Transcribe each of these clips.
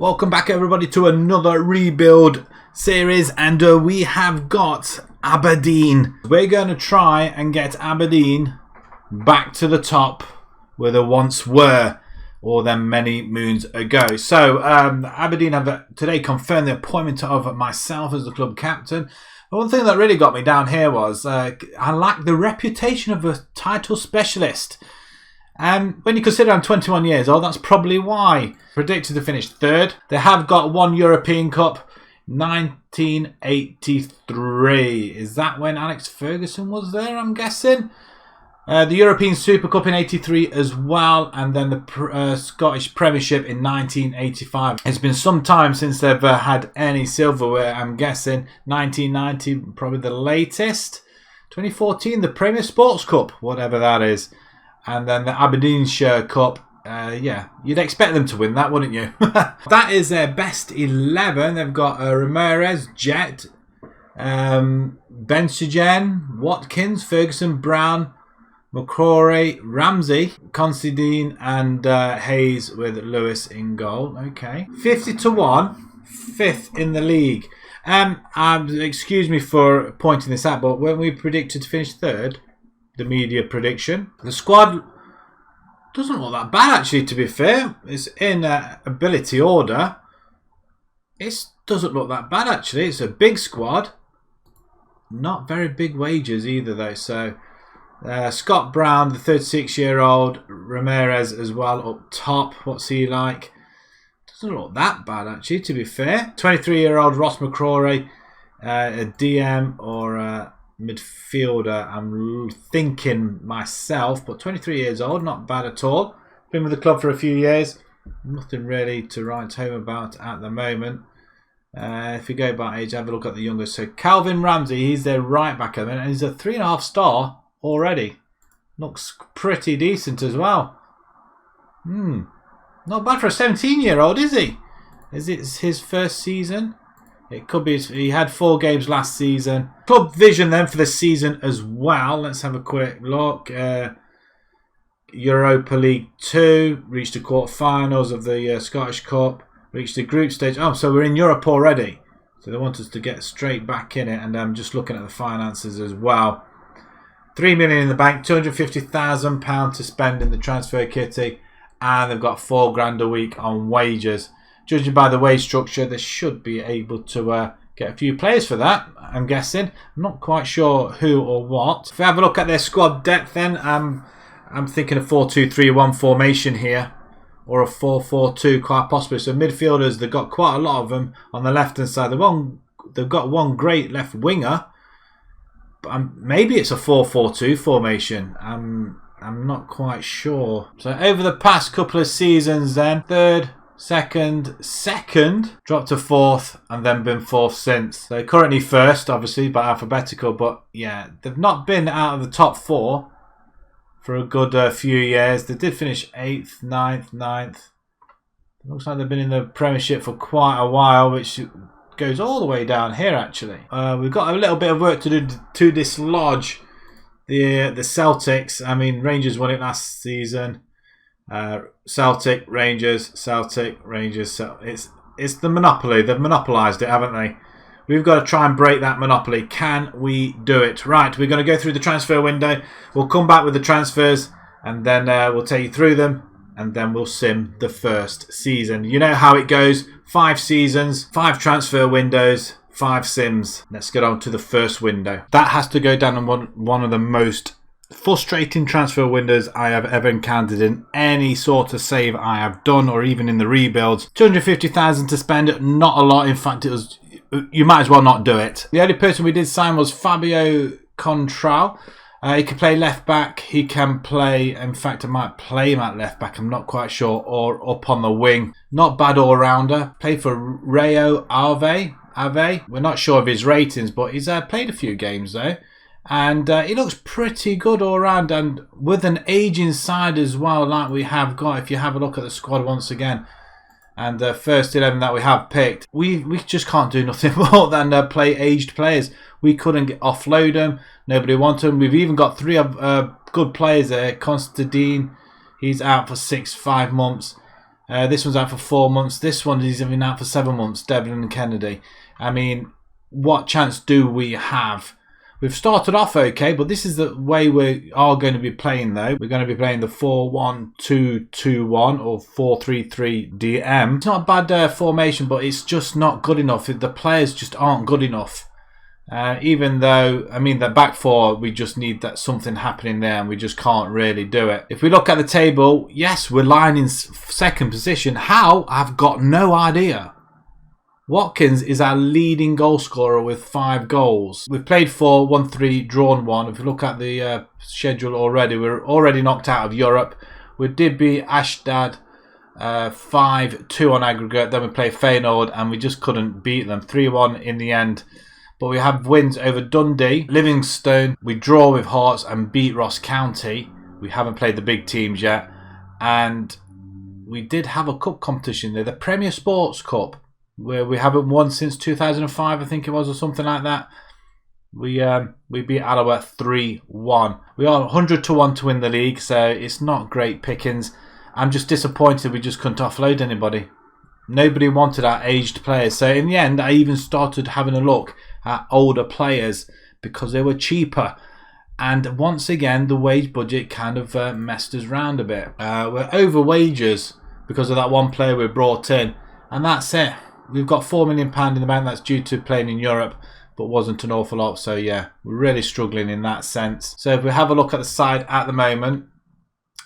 Welcome back everybody to another rebuild series, and we have got Aberdeen. We're going to try and get Aberdeen back to the top where they once were, or then many moons ago. So Aberdeen have today confirmed the appointment of myself as the club captain. The one thing that really got me down here was I lack the reputation of a title specialist. When you consider I'm 21 years old, that's probably why. Predicted to finish third. They have got one European Cup, 1983. Is that when Alex Ferguson was there, I'm guessing? The European Super Cup in 83 as well, and then the Scottish Premiership in 1985. It's been some time since they've had any silverware, I'm guessing. 1990, probably the latest. 2014, the Premier Sports Cup, whatever that is. And then the Aberdeenshire Cup, yeah, you'd expect them to win that, wouldn't you? That is their best 11. They've got Ramirez, Jet, Bensugen, Watkins, Ferguson, Brown, McCrory, Ramsey, Considine, and Hayes with Lewis in goal. Okay. 50-1, fifth in the league. Excuse me for pointing this out, but when we predicted to finish third, the media prediction, the squad doesn't look that bad actually, to be fair. It's in ability order. It doesn't look that bad actually. It's a big squad. Not very big wages either though. So Scott Brown, the 36-year-old, Ramirez as well up top. What's he like? Doesn't look that bad actually, to be fair. 23-year-old Ross McCrory, a DM or a midfielder, I'm thinking myself, but 23 years old, not bad at all. Been with the club for a few years. Nothing really to write home about at the moment. If you go by age, have a look at the youngest. So Calvin Ramsey, he's their right back at the minute, and he's a 3.5 star already. Looks pretty decent as well. Not bad for a 17-year-old, is he? Is it his first season? It could be. He had 4 games last season. Club vision then for the season as well. Let's have a quick look. Europa League 2. Reached the quarterfinals of the Scottish Cup. Reached the group stage. Oh, so we're in Europe already. So they want us to get straight back in it. And I'm just looking at the finances as well. 3 million in the bank. £250,000 to spend in the transfer kitty. And they've got £4 grand a week on wages. Judging by the wage structure, they should be able to get a few players for that, I'm guessing. I'm not quite sure who or what. If we have a look at their squad depth then, I'm thinking a 4-2-3-1 formation here. Or a 4-4-2 quite possibly. So midfielders, they've got quite a lot of them on the left-hand side. They've got one great left winger. But maybe it's a 4-4-2 formation. I'm not quite sure. So over the past couple of seasons then, third, second, dropped to fourth, and then been fourth since. They're currently first, obviously, by alphabetical, but yeah, they've not been out of the top 4 for a good few years. They did finish 8th, 9th. It looks like they've been in the Premiership for quite a while, which goes all the way down here, actually. We've got a little bit of work to do to dislodge the Celtics. I mean, Rangers won it last season. Celtic, Rangers. It's the monopoly. They've monopolised it, haven't they? We've got to try and break that monopoly. Can we do it? Right, we're going to go through the transfer window. We'll come back with the transfers, and then we'll take you through them, and then we'll sim the first season. You know how it goes. 5 seasons, 5 transfer windows, 5 sims. Let's get on to the first window. That has to go down on one of the most frustrating transfer windows I have ever encountered in any sort of save I have done, or even in the rebuilds. 250,000 to spend, not a lot. In fact, it was, you might as well not do it. The only person we did sign was Fabio Contral. He can play left back. He can play, in fact, I might play him at left back, I'm not quite sure, or up on the wing. Not bad all rounder. Played for Rayo Ave. We're not sure of his ratings, but he's played a few games though. And he looks pretty good all round, and with an aging side as well, like we have got. If you have a look at the squad once again, and the first 11 that we have picked, we just can't do nothing more than play aged players. We couldn't offload them. Nobody wanted them. We've even got 3 good players there. Constantine, he's out for 5 months. This one's out for 4 months. This one is even out for 7 months. Devlin and Kennedy. I mean, what chance do we have? We've started off okay, but this is the way we are going to be playing though. We're going to be playing the 4-1-2-2-1 or 4-3-3-DM. It's not a bad formation, but it's just not good enough. The players just aren't good enough. Even though, I mean, the back four, we just need that something happening there and we just can't really do it. If we look at the table, yes, we're lying in second position. How? I've got no idea. Watkins is our leading goal scorer with 5 goals. We've played 4, won 3, drawn 1. If you look at the schedule already, we're already knocked out of Europe. We did beat Ashdod 5-2 on aggregate. Then we played Feyenoord and we just couldn't beat them. 3-1 in the end. But we have wins over Dundee, Livingston. We draw with Hearts and beat Ross County. We haven't played the big teams yet. And we did have a cup competition there, the Premier Sports Cup, where we haven't won since 2005, I think it was, or something like that. We beat Alloa 3-1. We are 100-1 to win the league, so it's not great pickings. I'm just disappointed we just couldn't offload anybody. Nobody wanted our aged players. So in the end, I even started having a look at older players because they were cheaper. And once again, the wage budget kind of messed us around a bit. We're over wages because of that one player we brought in. And that's it. We've got £4 million in the bank. That's due to playing in Europe, but wasn't an awful lot. So yeah, we're really struggling in that sense. So if we have a look at the side at the moment,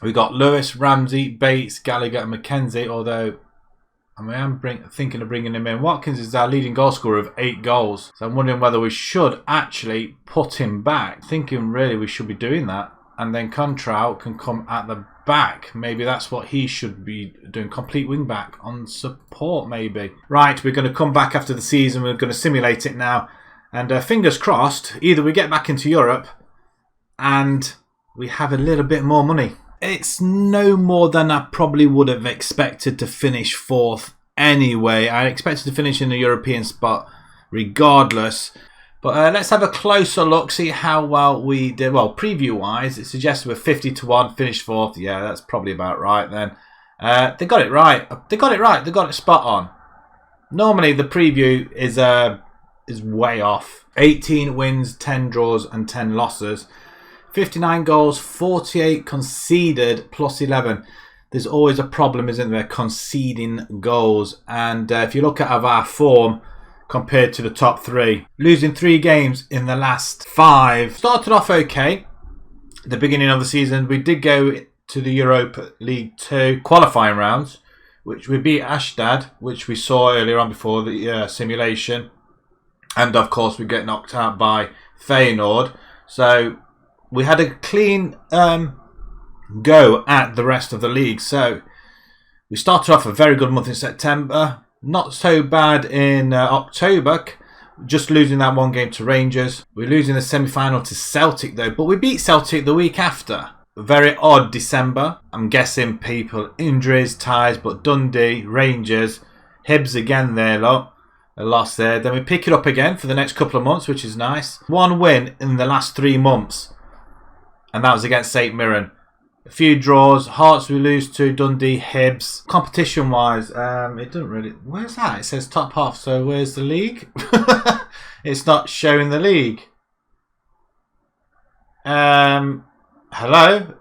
we've got Lewis, Ramsey, Bates, Gallagher and McKenzie, although I am thinking of bringing him in. Watkins is our leading goal scorer of 8 goals. So I'm wondering whether we should actually put him back. Thinking really we should be doing that. And then Contral can come at the back. Maybe that's what he should be doing. Complete wing back on support maybe. Right, we're going to come back after the season. We're going to simulate it now. And fingers crossed, either we get back into Europe and we have a little bit more money. It's no more than I probably would have expected to finish 4th anyway. I expected to finish in the European spot regardless. But let's have a closer look, see how well we did. Well, preview-wise, it suggests we're 50-1, finished 4th. Yeah, that's probably about right then. They got it right. They got it right. They got it spot on. Normally, the preview is way off. 18 wins, 10 draws, and 10 losses. 59 goals, 48 conceded, plus 11. There's always a problem, isn't there, conceding goals. And if you look at our form compared to the top 3, losing 3 games in the last 5. Started off okay. At the beginning of the season, we did go to the Europa League 2 qualifying rounds, which we beat Ashdod, which we saw earlier on before the simulation. And of course, we get knocked out by Feyenoord. So we had a clean go at the rest of the league. So we started off a very good month in September. Not so bad in October. Just losing that 1 game to Rangers. We're losing the semi-final to Celtic though. But we beat Celtic the week after. A very odd December. I'm guessing people, injuries, ties. But Dundee, Rangers, Hibs again there, look. A loss there. Then we pick it up again for the next couple of months, which is nice. 1 win in the last 3 months. And that was against St Mirren. A few draws. Hearts we lose to, Dundee, Hibs. Competition-wise, it doesn't really... Where's that? It says top half, so where's the league? It's not showing the league. Hello?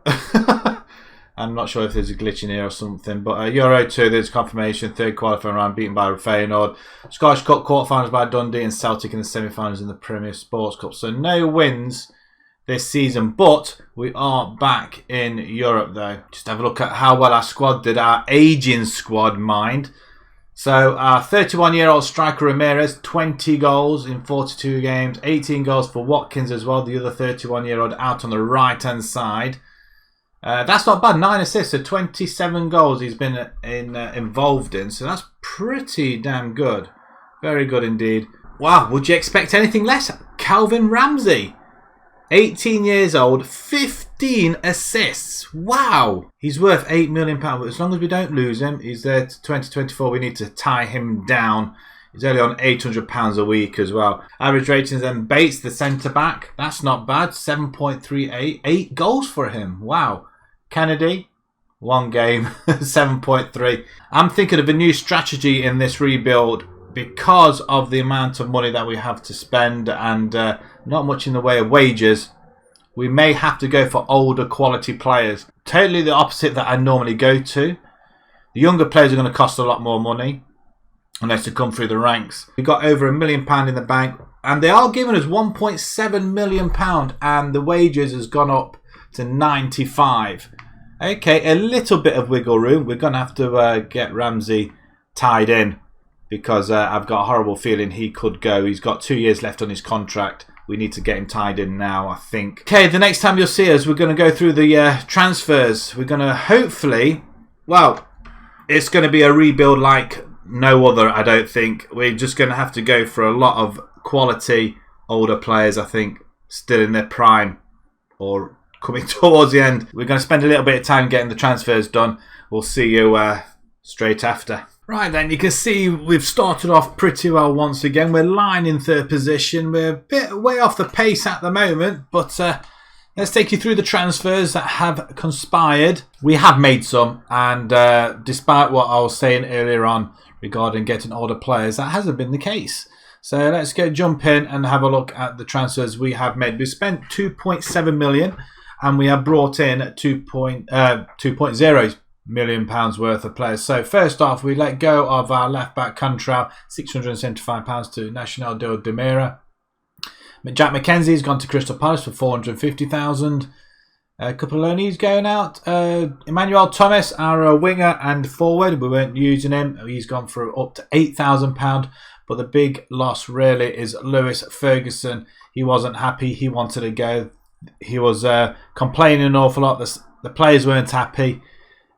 I'm not sure if there's a glitch in here or something. But Euro 2, there's confirmation. 3rd qualifying round, beaten by Feyenoord. Scottish Cup quarterfinals by Dundee and Celtic in the semi-finals in the Premier Sports Cup. So no wins this season, but we are back in Europe though. Just have a look at how well our squad did, our ageing squad, mind. So our 31-year-old striker Ramirez, 20 goals in 42 games, 18 goals for Watkins as well, the other 31-year-old out on the right-hand side. That's not bad, 9 assists, so 27 goals he's been involved in, so that's pretty damn good. Very good indeed. Wow, would you expect anything less? Calvin Ramsey. 18 years old, 15 assists. Wow. He's worth £8 million. But as long as we don't lose him, he's there to 2024. We need to tie him down. He's only on £800 a week as well. Average ratings then. Bates, the centre-back. That's not bad. 7.38. 8 goals for him. Wow. Kennedy, 1 game, 7.3. I'm thinking of a new strategy in this rebuild because of the amount of money that we have to spend and not much in the way of wages. We may have to go for older quality players. Totally the opposite that I normally go to. The younger players are going to cost a lot more money unless they come through the ranks. We've got over £1 million in the bank, and they are giving us £1.7 million, and the wages has gone up to 95. Okay, a little bit of wiggle room. We're going to have to get Ramsey tied in because I've got a horrible feeling he could go. He's got 2 years left on his contract. We need to get him tied in now, I think. Okay, the next time you'll see us, we're going to go through the transfers. We're going to hopefully, well, it's going to be a rebuild like no other, I don't think. We're just going to have to go for a lot of quality older players, I think, still in their prime or coming towards the end. We're going to spend a little bit of time getting the transfers done. We'll see you straight after. Right then, you can see we've started off pretty well once again. We're lying in 3rd position. We're a bit way off the pace at the moment, but let's take you through the transfers that have conspired. We have made some, and despite what I was saying earlier on regarding getting older players, that hasn't been the case. So let's jump in and have a look at the transfers we have made. We spent 2.7 million, and we have brought in 2.0 million pounds worth of players. So first off, we let go of our left back Cantrell, £675 to Nacional de Demira. Jack McKenzie's gone to Crystal Palace for 450,000. A couple of loanees going out. Emmanuel Thomas, our winger and forward, we weren't using him. He's gone for up to £8,000. But the big loss really is Lewis Ferguson. He wasn't happy. He wanted to go. He was complaining an awful lot. The players weren't happy.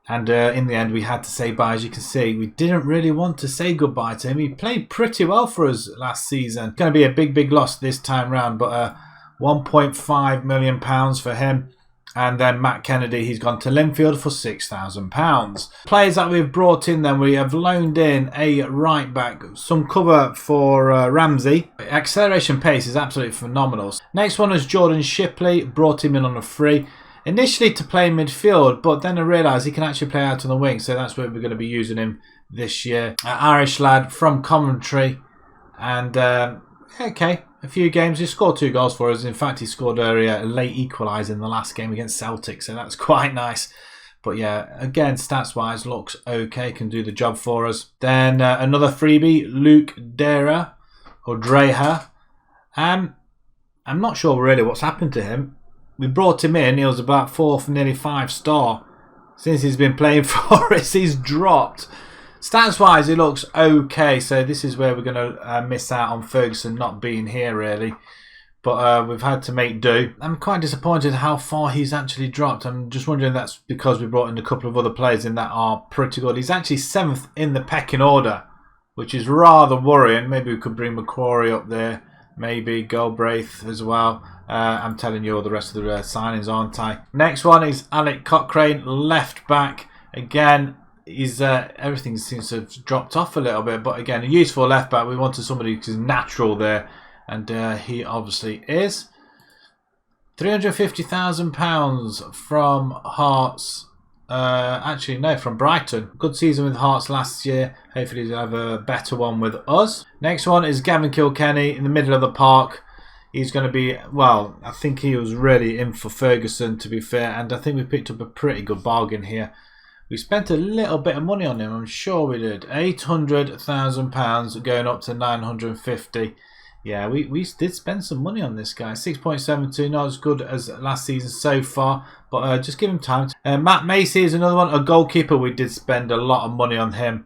And in the end, we had to say bye. As you can see, we didn't really want to say goodbye to him. He played pretty well for us last season. It's going to be a big loss this time round. But £1.5 million for him. And then Matt Kennedy, he's gone to Linfield for £6,000. Players that we've brought in then, we have loaned in a right back, some cover for Ramsey. Acceleration pace is absolutely phenomenal. Next one is Jordan Shipley, brought him in on a free. Initially to play midfield, but then I realised he can actually play out on the wing, so that's where we're going to be using him this year. Irish lad from Coventry, and okay, a few games. He scored 2 goals for us. In fact, he scored a late equaliser in the last game against Celtic, so that's quite nice. But yeah, again, stats-wise, looks okay, can do the job for us. Then another freebie, Luke Dreher. I'm not sure really what's happened to him. We brought him in, he was about 4, nearly 5 star. Since he's been playing for us, he's dropped. Stats-wise, he looks okay, so this is where we're going to miss out on Ferguson not being here, really. But we've had to make do. I'm quite disappointed how far he's actually dropped. I'm just wondering if that's because we brought in a couple of other players in that are pretty good. He's actually 7th in the pecking order, which is rather worrying. Maybe we could bring Macquarie up there. Maybe Galbraith as well. I'm telling you all the rest of the signings, aren't I? Next one is Alec Cochrane, left back. Again, he's everything seems to have dropped off a little bit. But again, a useful left back. We wanted somebody who's natural there. And he obviously is. £350,000 from Hearts. Actually, no, from Brighton. Good season with Hearts last year. Hopefully he'll have a better one with us. Next one is Gavin Kilkenny in the middle of the park. He's going to be, well, I think he was really in for Ferguson, to be fair. And I think we picked up a pretty good bargain here. We spent a little bit of money on him, I'm sure we did. £800,000 going up to £950,000. Yeah, we did spend some money on this guy. 6.72, not as good as last season so far, but just give him time. Matt Macy is another one, a goalkeeper. We did spend a lot of money on him.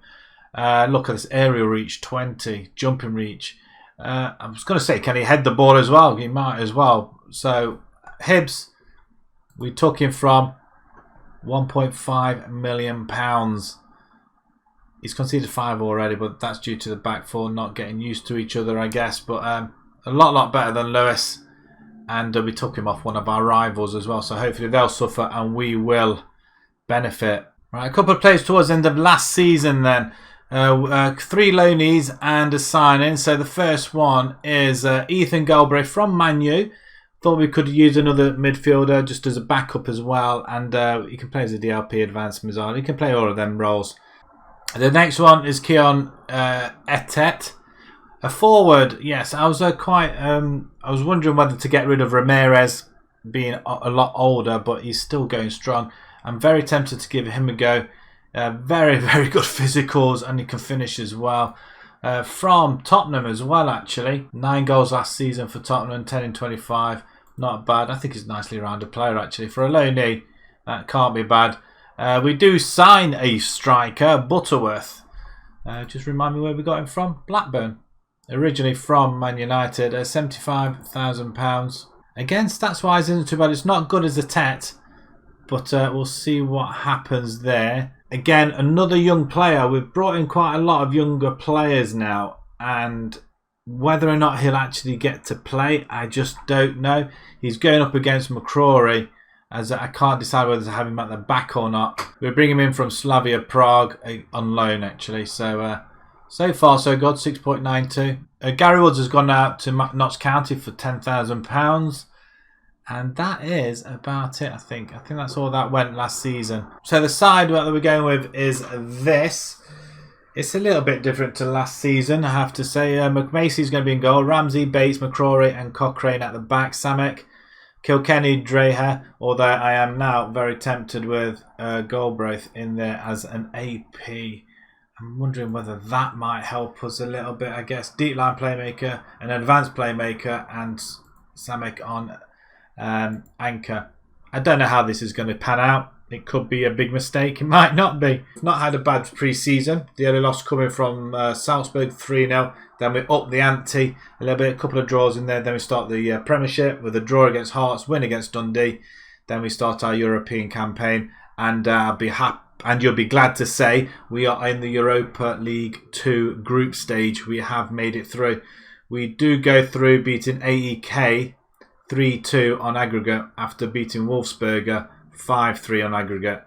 Look at this aerial reach, 20, jumping reach. I was going to say, can he head the ball as well? He might as well. So, Hibs, we took him from £1.5 million. He's conceded 5 already, but that's due to the back four not getting used to each other, I guess. But a lot better than Lewis. And we took him off one of our rivals as well. So hopefully they'll suffer and we will benefit. Right, a couple of players towards the end of last season then. 3 loanees and a signing. So the first one is Ethan Galbraith from Man U. Thought we could use another midfielder just as a backup as well, and he can play as a DLP advanced Mizan. He can play all of them roles. The next one is Keon Etet. A forward, yes. I was I was wondering whether to get rid of Ramirez, being a lot older, but he's still going strong. I'm very tempted to give him a go. Very, very good physicals, and he can finish as well. From Tottenham as well, actually. 9 goals last season for Tottenham, 10 in 25. Not bad. I think he's a nicely rounded player, actually. For a low knee, that can't be bad. We do sign a striker, Butterworth. Just remind me where we got him from. Blackburn. Originally from Man United, £75,000. Again, stats-wise isn't too bad. It's not good as a Tet, but we'll see what happens there. Again, another young player. We've brought in quite a lot of younger players now, and whether or not he'll actually get to play, I just don't know. He's going up against McCrory, as I can't decide whether to have him at the back or not. We're bringing him in from Slavia Prague on loan, actually. So far, so good, 6.92. Gary Woods has gone out to Notts County for £10,000. And that is about it, I think. I think that's all that went last season. So the side that we're going with is this. It's a little bit different to last season, I have to say. McMacy's going to be in goal. Ramsey, Bates, McCrory and Cochrane at the back. Samek, Kilkenny, Dreher. Although I am now very tempted with Galbraith in there as an AP. I'm wondering whether that might help us a little bit, I guess. Deep line playmaker, an advanced playmaker, and Samek on anchor. I don't know how this is going to pan out. It could be a big mistake. It might not be. Not had a bad pre-season. The only loss coming from Salzburg 3-0. Then we up the ante a little bit. A couple of draws in there. Then we start the Premiership with a draw against Hearts, win against Dundee. Then we start our European campaign, and I'll be happy. And you'll be glad to say we are in the Europa League 2 group stage. We have made it through. We do go through beating AEK 3-2 on aggregate after beating Wolfsberger 5-3 on aggregate.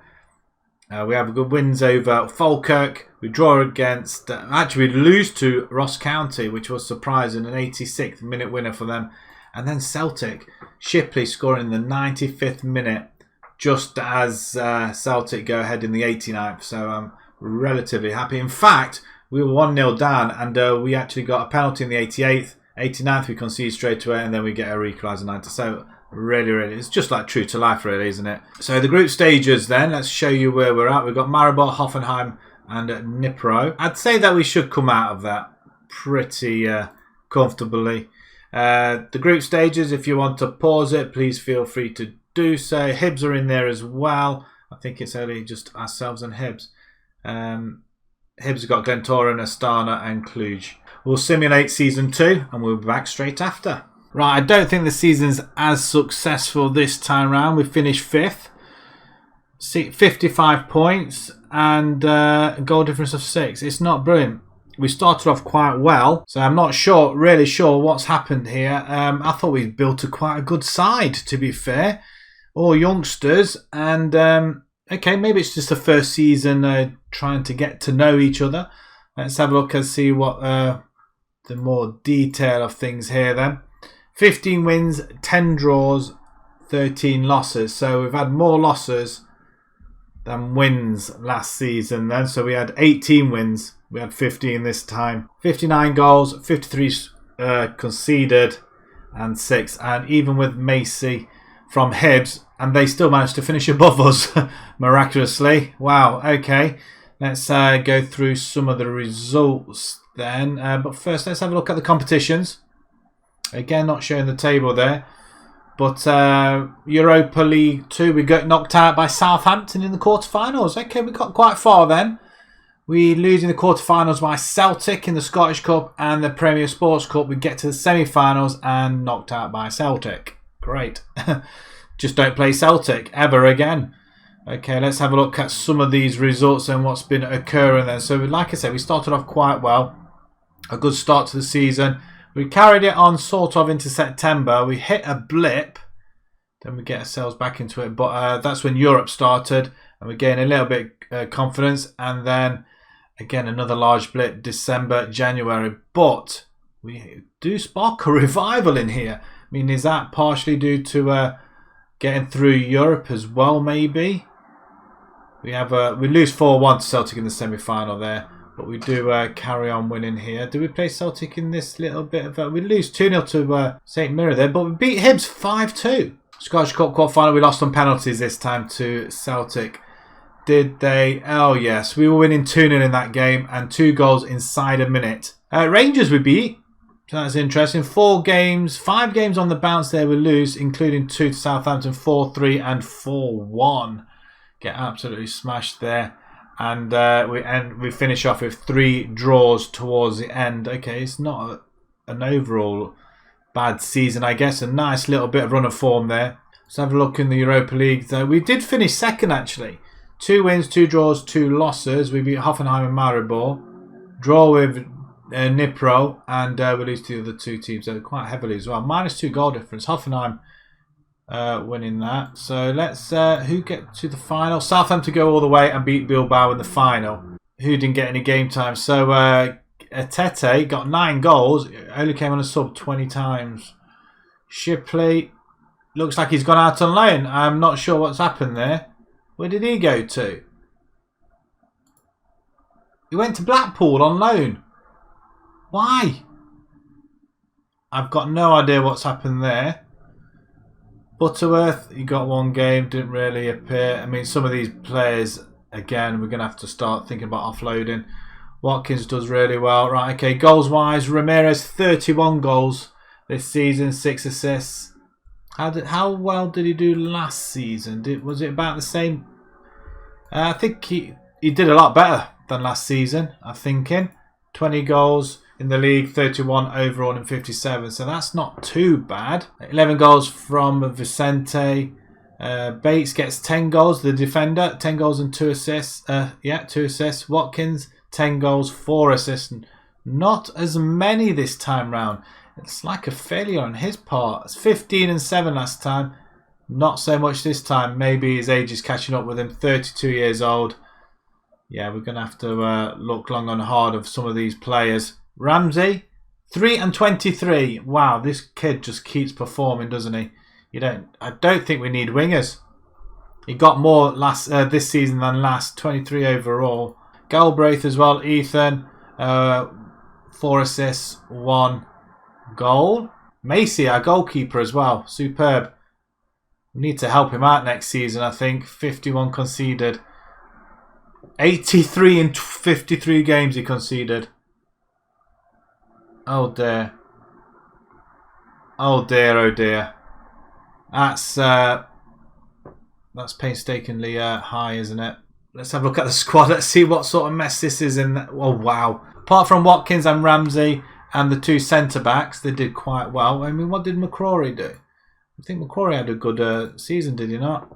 We have good wins over Falkirk. We draw against... actually, we lose to Ross County, which was surprising. An 86th minute winner for them. And then Celtic. Shipley scoring in the 95th minute. Just as Celtic go ahead in the 89th. So I'm relatively happy. In fact, we were 1-0 down, and we actually got a penalty in the 88th. 89th we concede straight away, and then we get a equaliser 90. So really, it's just like true to life, really, isn't it? So the group stages then, let's show you where we're at. We've got Maribor, Hoffenheim and Dnipro. I'd say that we should come out of that pretty comfortably. The group stages, if you want to pause it, please feel free to do so. Hibs are in there as well. I think it's only just ourselves and Hibs. Hibs have got Glentoran, Astana and Cluj. We'll simulate season 2 and we'll be back straight after. Right, I don't think the season's as successful this time round. We finished 5th. 55 points and a goal difference of 6. It's not brilliant. We started off quite well, so I'm not really sure what's happened here. I thought we built quite a good side, to be fair. All youngsters, and okay, maybe it's just the first season trying to get to know each other. Let's have a look and see what the more detail of things here then. 15 wins, 10 draws, 13 losses. So we've had more losses than wins last season then. So we had 18 wins, we had 15 this time. 59 goals, 53 conceded and 6. And even with Macy from Hibs, and they still managed to finish above us miraculously. Wow, okay. Let's go through some of the results then. But first, let's have a look at the competitions. Again, not showing the table there. But Europa League 2, we got knocked out by Southampton in the quarterfinals. Okay, we got quite far then. We lose in the quarterfinals by Celtic in the Scottish Cup and the Premier Sports Cup. We get to the semi-finals and knocked out by Celtic. Great. Just don't play Celtic ever again. Okay, let's have a look at some of these results and what's been occurring then. So, like I said, we started off quite well. A good start to the season. We carried it on sort of into September. We hit a blip. Then we get ourselves back into it. But that's when Europe started. And we gained a little bit confidence. And then, again, another large blip. December, January. But we do spark a revival in here. mean, is that partially due to getting through Europe as well, maybe? We lose 4-1 to Celtic in the semi-final there, but we do carry on winning here. Do we play Celtic in this little bit of... we lose 2-0 to St Mirren there, but we beat Hibs 5-2. Scottish Cup quarter-final, we lost on penalties this time to Celtic. Did they? Oh, yes. We were winning 2-0 in that game and 2 goals inside a minute. Rangers we beat. So that's interesting. 5 games on the bounce there we lose, including 2 to Southampton, 4-3 and 4-1. Get absolutely smashed there. And we finish off with 3 draws towards the end. Okay, it's not an overall bad season, I guess. A nice little bit of run of form there. Let's have a look in the Europa League. We did finish second, actually. 2 wins, 2 draws, 2 losses. We beat Hoffenheim and Maribor. Draw with Nipro. And we lose to the other 2 teams quite heavily as well. -2 goal difference. Hoffenheim winning that. So let's... who get to the final? Southampton go all the way and beat Bilbao in the final. Who didn't get any game time? So Tete got 9 goals. Only came on a sub 20 times. Shipley looks like he's gone out on loan. I'm not sure what's happened there. Where did he go to? He went to Blackpool on loan. Why? I've got no idea what's happened there. Butterworth, he got 1 game, didn't really appear. I mean, some of these players, again, we're going to have to start thinking about offloading. Watkins does really well. Right, okay, goals-wise, Ramirez, 31 goals this season, 6 assists. How well did he do last season? Was it about the same? I think he did a lot better than last season, I'm thinking. 20 goals in the league, 31 overall and 57. So that's not too bad. 11 goals from Vicente. Bates gets 10 goals, the defender. 10 goals and 2 assists. 2 assists. Watkins, 10 goals, 4 assists. Not as many this time round. It's like a failure on his part. It's 15 and 7 last time. Not so much this time. Maybe his age is catching up with him. 32 years old. Yeah, we're going to have to look long and hard of some of these players. Ramsey, 3 and 23. Wow, this kid just keeps performing, doesn't he? I don't think we need wingers. He got more this season than last. 23 overall. Galbraith as well. Ethan, 4 assists, 1 goal. Macy, our goalkeeper as well. Superb. We need to help him out next season, I think. 51 conceded. 83 in 53 games he conceded. Oh dear. Oh dear, oh dear. That's painstakingly high, isn't it? Let's have a look at the squad. Let's see what sort of mess this is in. Oh, wow. Apart from Watkins and Ramsey and the 2 centre-backs, they did quite well. I mean, what did McCrory do? I think McCrory had a good season, did he not?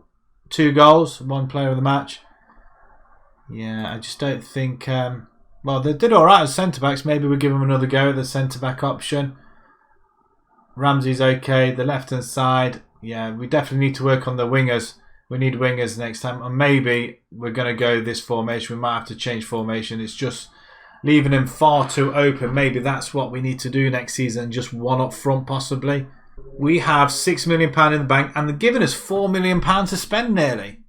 2 goals, 1 player of the match. Yeah, I just don't think... well, they did all right as centre-backs. Maybe we'll give them another go at the centre-back option. Ramsey's okay. The left-hand side, yeah, we definitely need to work on the wingers. We need wingers next time. And maybe we're going to go this formation. We might have to change formation. It's just leaving him far too open. Maybe that's what we need to do next season. Just 1 up front, possibly. We have £6 million in the bank. And they're giving us £4 million to spend nearly.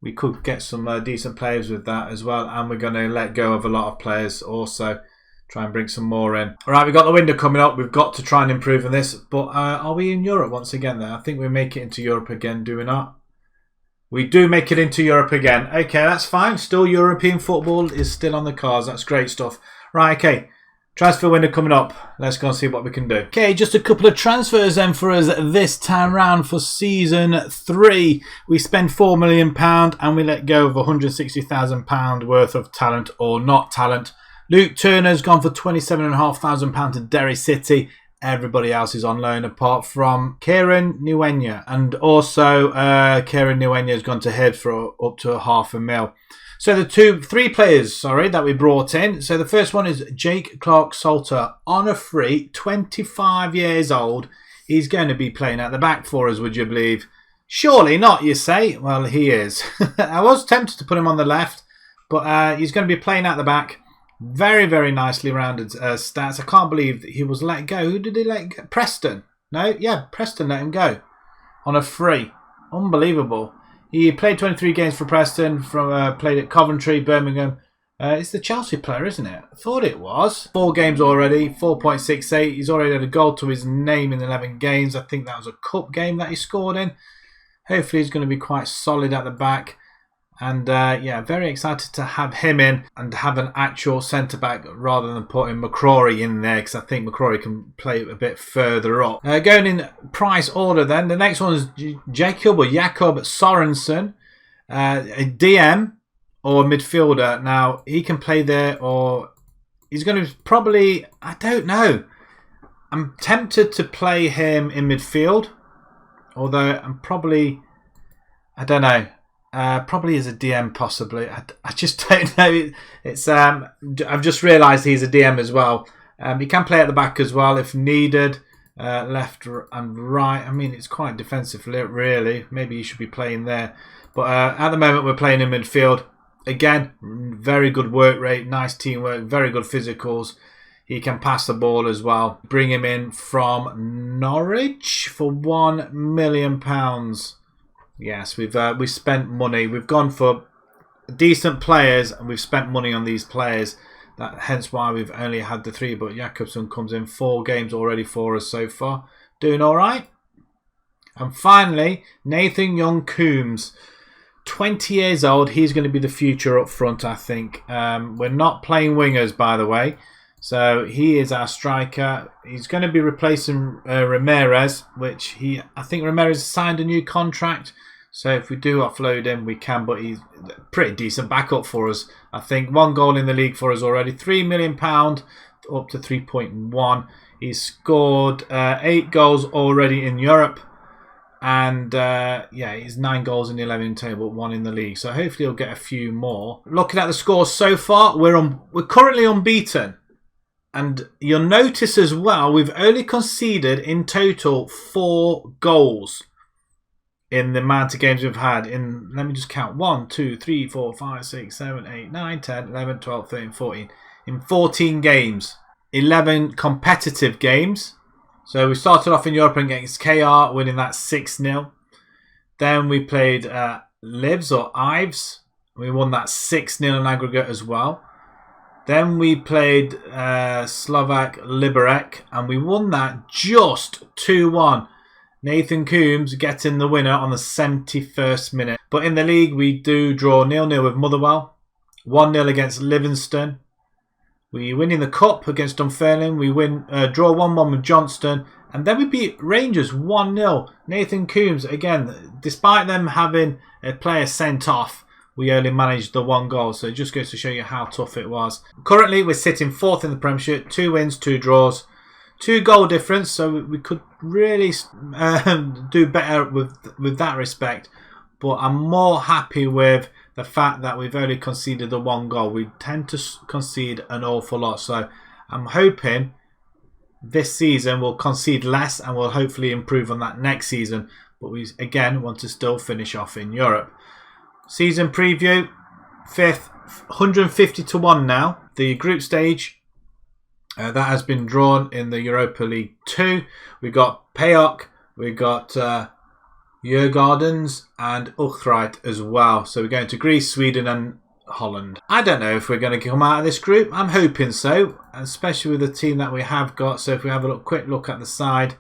We could get some decent players with that as well. And we're going to let go of a lot of players also. Try and bring some more in. All right, we've got the window coming up. We've got to try and improve on this. But are we in Europe once again there? I think we make it into Europe again, do we not? We do make it into Europe again. Okay, that's fine. Still European football is still on the cards. That's great stuff. Right, okay. Transfer window coming up. Let's go and see what we can do. Okay, just a couple of transfers then for us this time round for season 3. We spend £4 million and we let go of £160,000 worth of talent or not talent. Luke Turner's gone for £27,500 to Derry City. Everybody else is on loan apart from Kieran Nuenya. And also Kieran Nuenya has gone to Hibs for up to £500,000. So the 3 players, that we brought in. So the first one is Jake Clark-Salter on a free, 25 years old. He's going to be playing at the back for us, would you believe? Surely not, you say? Well, he is. I was tempted to put him on the left, but he's going to be playing at the back. Very, very nicely rounded stats. I can't believe that he was let go. Who did he let go? Preston. No, yeah, Preston let him go on a free. Unbelievable. He played 23 games for Preston, played at Coventry, Birmingham. It's the Chelsea player, isn't it? I thought it was. 4 games already, 4.68. He's already had a goal to his name in 11 games. I think that was a cup game that he scored in. Hopefully he's going to be quite solid at the back. And yeah, very excited to have him in and have an actual centre-back rather than putting McCrory in there, because I think McCrory can play a bit further up. Going in price order then, the next one is Jakob Sorensen, a DM or midfielder. Now, he can play there, or he's going to probably, I don't know. I'm tempted to play him in midfield, although I'm probably, I don't know. Probably as a DM, possibly. I just don't know. It's I've just realised he's a DM as well. He can play at the back as well if needed, left and right. I mean, it's quite defensive, really. Maybe he should be playing there. But at the moment, we're playing in midfield. Again, very good work rate, nice teamwork, very good physicals. He can pass the ball as well. Bring him in from Norwich for £1 million. Yes, we've spent money. We've gone for decent players and we've spent money on these players. Hence why we've only had the 3. But Jakobsen comes in 4 games already for us so far. Doing all right. And finally, Nathan Young-Coombs. 20 years old. He's going to be the future up front, I think. We're not playing wingers, by the way. So he is our striker. He's going to be replacing Ramirez, which I think Ramirez signed a new contract. So if we do offload him, we can. But he's a pretty decent backup for us. I think 1 goal in the league for us already. £3 million up to 3.1. He's scored 8 goals already in Europe. And yeah, he's 9 goals in the 11 table, 1 in the league. So hopefully he'll get a few more. Looking at the scores so far, we're currently unbeaten. And you'll notice as well, we've only conceded in total 4 goals in the amount of games we've had. Let me just count. 1, 2, 3, 4, 5, 6, 7, 8, 9, 10, 11, 12, 13, 14. In 14 games. 11 competitive games. So we started off in Europe against KR, winning that 6-0. Then we played Livs or Ives. We won that 6-0 in aggregate as well. Then we played Slovak Liberec and we won that just 2-1. Nathan Coombs getting the winner on the 71st minute. But in the league, we do draw 0-0 with Motherwell. 1-0 against Livingston. We win in the Cup against Dunfermline. We draw 1-1 with Johnston. And then we beat Rangers 1-0. Nathan Coombs, again, despite them having a player sent off, we only managed the 1 goal. So it just goes to show you how tough it was. Currently, we're sitting 4th in the Premiership. 2 wins, 2 draws. 2 goal difference. So we could really do better with that respect. But I'm more happy with the fact that we've only conceded the 1 goal. We tend to concede an awful lot. So I'm hoping this season we'll concede less and we'll hopefully improve on that next season. But we, again, want to still finish off in Europe. Season preview, 5th, 150-1 now. The group stage, that has been drawn in the Europa League 2. We got PAOK, we got Djurgårdens and Utrecht as well. So we're going to Greece, Sweden and Holland. I don't know if we're going to come out of this group. I'm hoping so, especially with the team that we have got. So if we have a quick look at the side,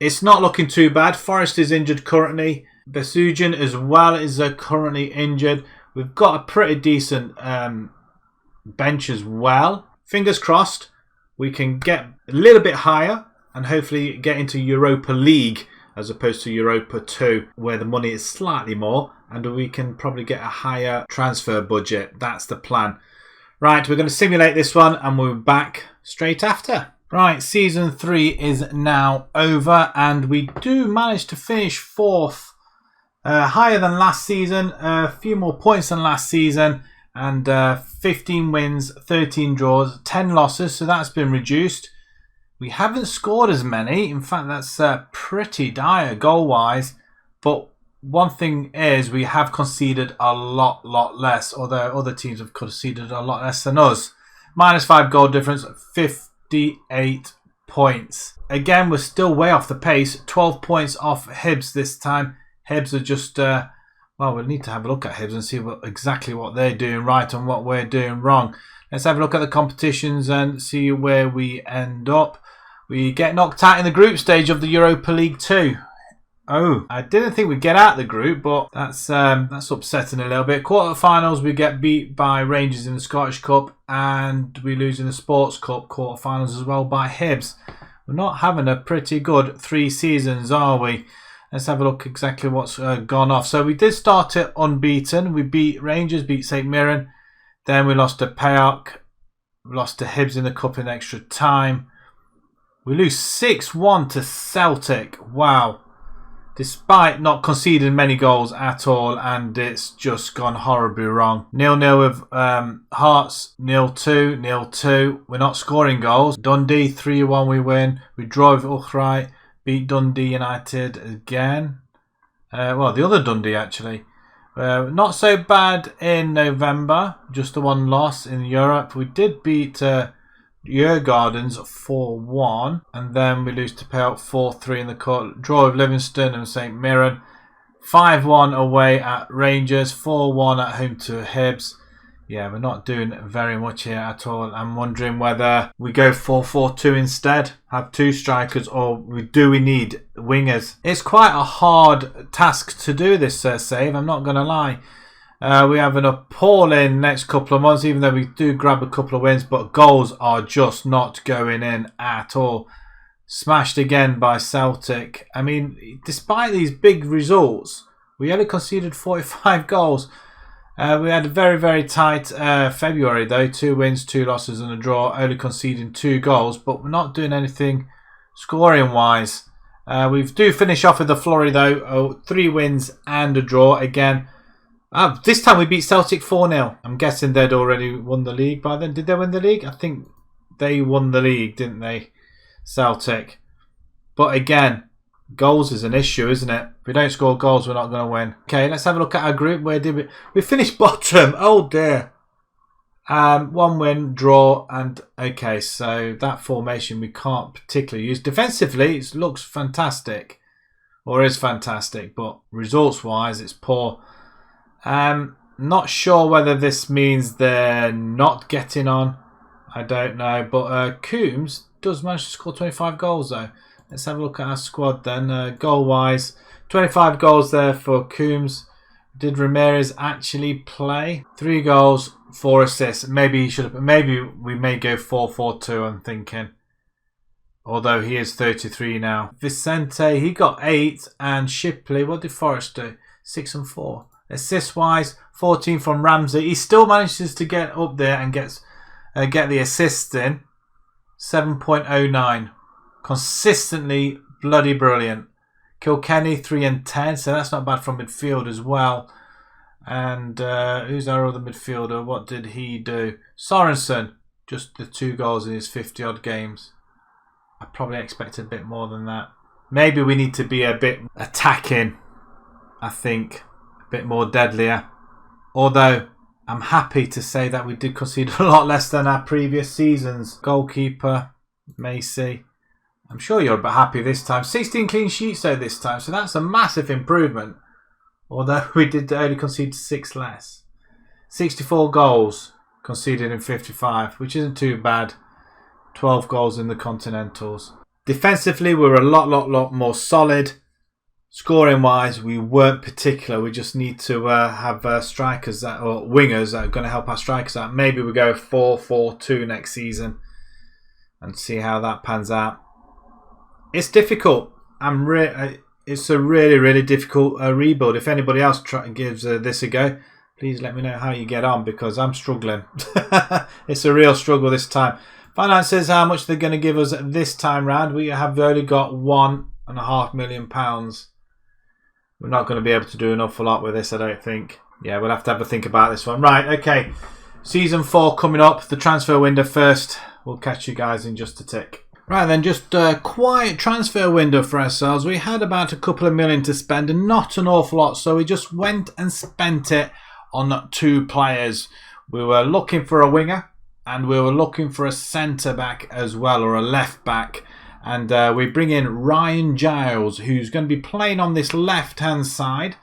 it's not looking too bad. Forrest is injured currently. Besujan as well is currently injured. We've got a pretty decent bench as well. Fingers crossed we can get a little bit higher and hopefully get into Europa League as opposed to Europa 2, where the money is slightly more and we can probably get a higher transfer budget. That's the plan. Right, we're going to simulate this one and we'll be back straight after. Right, Season 3 is now over and we do manage to finish 4th. Higher than last season, a few more points than last season, and 15 wins, 13 draws, 10 losses, so that's been reduced. We haven't scored as many. In fact, that's pretty dire goal-wise. But one thing is we have conceded a lot less, although other teams have conceded a lot less than us. -5 goal difference, 58 points. Again, we're still way off the pace. 12 points off Hibs this time. Hibs are just, well, we'll need to have a look at Hibs and see exactly what they're doing right and what we're doing wrong. Let's have a look at the competitions and see where we end up. We get knocked out in the group stage of the Europa League 2. Oh, I didn't think we'd get out of the group, but that's upsetting a little bit. Quarterfinals, we get beat by Rangers in the Scottish Cup, and we lose in the Sports Cup quarterfinals as well by Hibs. We're not having a pretty good 3 seasons, are we? Let's have a look exactly what's gone off. So we did start it unbeaten. We beat Rangers, beat St Mirren. Then we lost to PAOK. We lost to Hibs in the Cup in extra time. We lose 6-1 to Celtic. Wow. Despite not conceding many goals at all, and it's just gone horribly wrong. 0-0 with Hearts, 0-2, 0-2. We're not scoring goals. Dundee, 3-1 we win. We draw with Ullrich, beat Dundee United again. Well, the other Dundee actually. Not so bad in November, just the one loss in Europe. We did beat Djurgårdens 4-1, and then we lose to PAOK 4-3 in the cup. Draw with Livingston and St Mirren. 5-1 away at Rangers, 4-1 at home to Hibs. Yeah, we're not doing very much here at all. I'm wondering whether we go 4-4-2 instead, have 2 strikers, or do we need wingers? It's quite a hard task to do this save, I'm not going to lie. We have an appalling next couple of months, even though we do grab a couple of wins, but goals are just not going in at all. Smashed again by Celtic. I mean, despite these big results, we only conceded 45 goals. We had a very, very tight February though. 2 wins, 2 losses and a draw, only conceding 2 goals, but we're not doing anything scoring wise. We do finish off with the flurry though. 3 wins and a draw again. This time we beat Celtic 4-0. I'm guessing they'd already won the league by then. Did they win the league? I think they won the league, didn't they? Celtic. But again, goals is an issue, isn't it? If we don't score goals, we're not going to win. Okay, let's have a look at our group. Where did we finished bottom? Oh dear. 1 win, draw, and okay, so that formation we can't particularly use. Defensively, it looks fantastic. Or is fantastic, but results-wise, it's poor. Not sure whether this means they're not getting on. I don't know. But Coombs does manage to score 25 goals though. Let's have a look at our squad then. Goal-wise, 25 goals there for Coombs. Did Ramirez actually play? 3 goals, 4 assists. Maybe he should have. Maybe we may go 4-4-2. I'm thinking. Although he is 33 now. Vicente, he got 8, and Shipley. What did Forrest do? 6 and 4. Assist-wise, 14 from Ramsey. He still manages to get up there and get the assists in. 7.09. Consistently bloody brilliant. Kilkenny, 3 and 10. So that's not bad from midfield as well. And who's our other midfielder? What did he do? Sorensen. Just the 2 goals in his 50-odd games. I probably expected a bit more than that. Maybe we need to be a bit attacking, I think. Bit more deadlier, although I'm happy to say that we did concede a lot less than our previous seasons. Goalkeeper Macy, I'm sure you're a bit happy this time. 16 clean sheets though this time, so that's a massive improvement, although we did only concede 6 less. 64 goals conceded in 55, which isn't too bad. 12 goals in the Continentals. Defensively we're a lot more solid. Scoring wise, we weren't particular. We just need to have strikers or wingers that are going to help our strikers out. Maybe we go 4-4-2 next season and see how that pans out. It's difficult. It's a really difficult rebuild. If anybody else gives this a go, please let me know how you get on because I'm struggling. It's a real struggle this time. Finance says how much they're going to give us this time round. We have only got £1.5 million. We're not going to be able to do an awful lot with this, I don't think. Yeah, we'll have to have a think about this one. Right, okay. Season 4 coming up. The transfer window first. We'll catch you guys in just a tick. Right then, just a quiet transfer window for ourselves. We had about a couple of million to spend and not an awful lot. So we just went and spent it on 2 players. We were looking for a winger. and we were looking for a centre back as well, or a left back. And we bring in Ryan Giles, who's going to be playing on this left-hand side.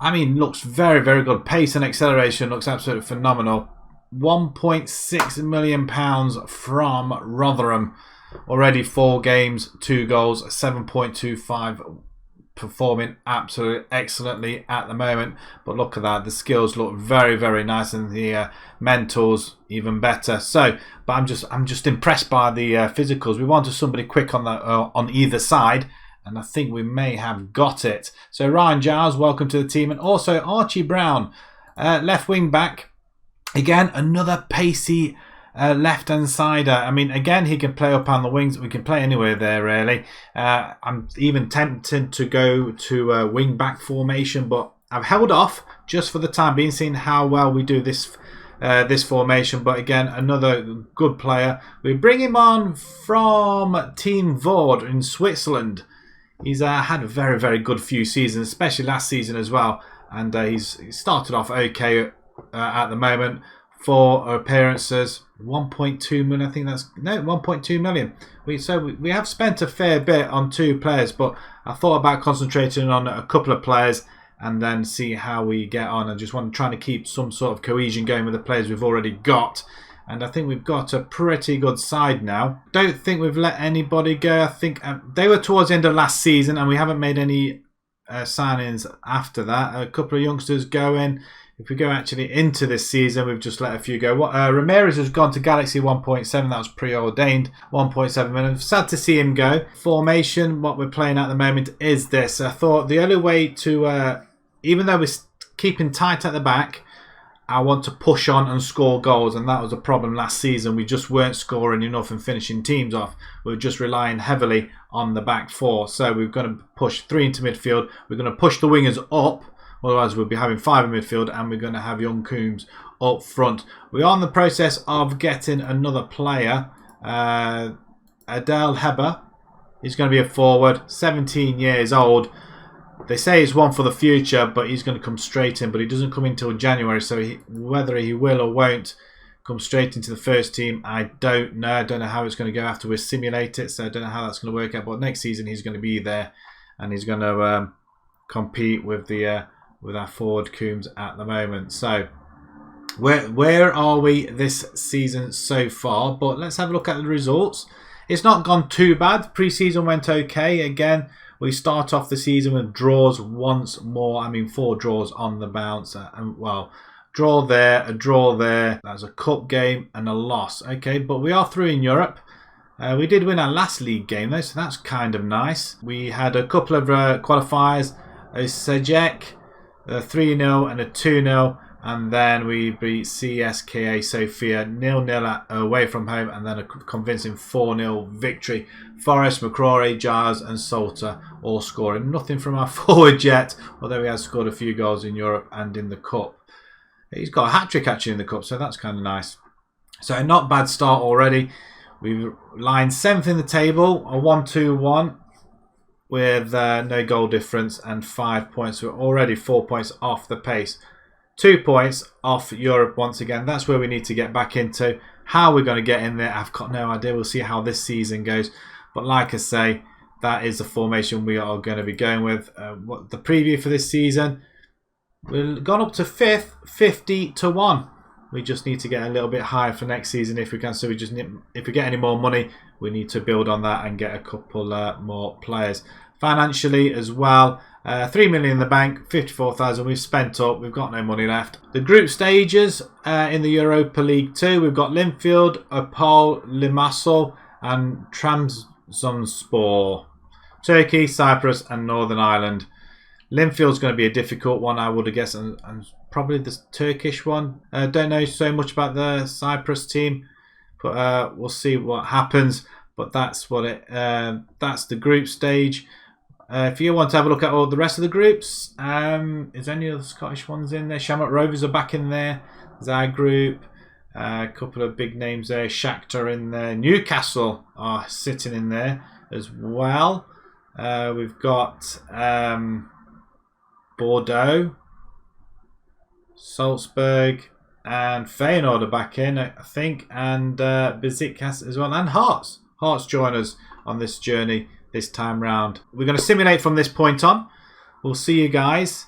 I mean, looks very, very good. Pace and acceleration looks absolutely phenomenal. £1.6 million from Rotherham. Already 4 games, 2 goals, 7.25. Performing absolutely excellently at the moment. But look at that. The skills look very, very nice, and the mentors even better. So, but I'm just impressed by the physicals. We wanted somebody quick on the on either side, and I think we may have got it. So Ryan Giles, welcome to the team, and also Archie Brown, left wing back. Again, another pacey left-hand sider. I mean, again, he can play up on the wings. We can play anywhere there, really. I'm even tempted to go to a wing-back formation, but I've held off just for the time being, seeing how well we do this formation. But again, another good player. We bring him on from Team Vord in Switzerland. He's had a very, very good few seasons, especially last season as well. And he's started off okay at the moment. 4 appearances, 1.2 million. I think that's 1.2 million. We have spent a fair bit on 2 players, but I thought about concentrating on a couple of players and then see how we get on. I just want to try to keep some sort of cohesion going with the players we've already got, and I think we've got a pretty good side now. Don't think we've let anybody go. I think they were towards the end of last season, and we haven't made any signings after that. A couple of youngsters going. If we go actually into this season, we've just let a few go. Ramirez has gone to Galaxy 1.7. That was preordained. 1.7 million. Sad to see him go. Formation, what we're playing at the moment is this. I thought the only way to, even though we're keeping tight at the back, I want to push on and score goals. And that was a problem last season. We just weren't scoring enough and finishing teams off. We were just relying heavily on the back 4. So we're going to push 3 into midfield. We're going to push the wingers up. Otherwise, we'll be having 5 in midfield, and we're going to have young Coombs up front. We are in the process of getting another player. Adel Heber. He's going to be a forward, 17 years old. They say he's one for the future, but he's going to come straight in. But he doesn't come in until January, so whether he will or won't come straight into the first team, I don't know. I don't know how it's going to go after we simulate it, so I don't know how that's going to work out. But next season, he's going to be there, and he's going to compete with the... with our forward Coombs at the moment. So where are we this season so far? But let's have a look at the results. It's not gone too bad. Pre-season went okay. Again, we start off the season with draws once more. I mean, 4 draws on the bounce. And well, draw there, a draw there. That was a cup game and a loss. Okay, but we are through in Europe. We did win our last league game though, so that's kind of nice. We had a couple of qualifiers. Sejek, a 3-0 and a 2-0, and then we beat CSKA Sofia 0-0 away from home, and then a convincing 4-0 victory. Forrest, McCrory, Giles and Salter all scoring. Nothing from our forward yet, although he has scored a few goals in Europe and in the Cup. He's got a hat-trick actually in the Cup, so that's kind of nice. So a not bad start already. We've lined 7th in the table, a 1-2-1. With no goal difference and 5 points. We're already 4 points off the pace. 2 points off Europe once again. That's where we need to get back into. How we're going to get in there, I've got no idea. We'll see how this season goes. But like I say, that is the formation we are going to be going with. What the preview for this season, we've gone up to 5th, 50-1. We just need to get a little bit higher for next season if we can. So we just need, if we get any more money, we need to build on that and get a couple more players. Financially as well, 3 million in the bank, 54,000 we've spent up. We've got no money left. The group stages in the Europa League 2, we've got Linfield, Opal, Limassol and Trabzonspor. Turkey, Cyprus and Northern Ireland. Linfield's going to be a difficult one, I would have guessed, and probably the Turkish one. Don't know so much about the Cyprus team, but we'll see what happens. But that's what that's the group stage. If you want to have a look at all the rest of the groups, is any of the Scottish ones in there? Shamrock Rovers are back in there. There's our group. A couple of big names there. Shakhtar in there. Newcastle are sitting in there as well. We've got Bordeaux, Salzburg, And Feyenoord are back in, I think, and Besiktas as well, and Hearts. Hearts join us on this journey this time round. We're going to simulate from this point on. We'll see you guys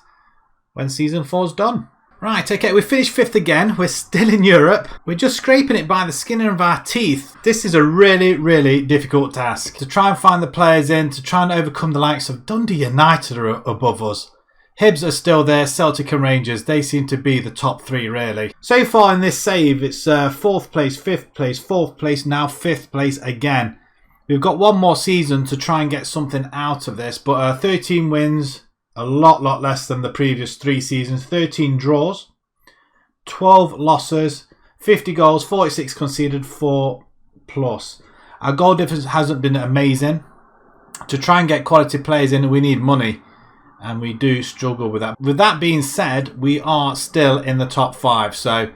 when Season 4's done. Right, okay, we finished 5th again. We're still in Europe. We're just scraping it by the skin of our teeth. This is a really, really difficult task. To try and find the players in, to try and overcome the likes of Dundee United are above us. Hibs are still there, Celtic and Rangers, they seem to be the top 3 really. So far in this save, it's 4th place, 5th place, 4th place, now 5th place again. We've got one more season to try and get something out of this, but 13 wins, a lot less than the previous 3 seasons. 13 draws, 12 losses, 50 goals, 46 conceded, 4 plus. Our goal difference hasn't been amazing. To try and get quality players in, we need money. And we do struggle with that. With that being said, we are still in the top 5. So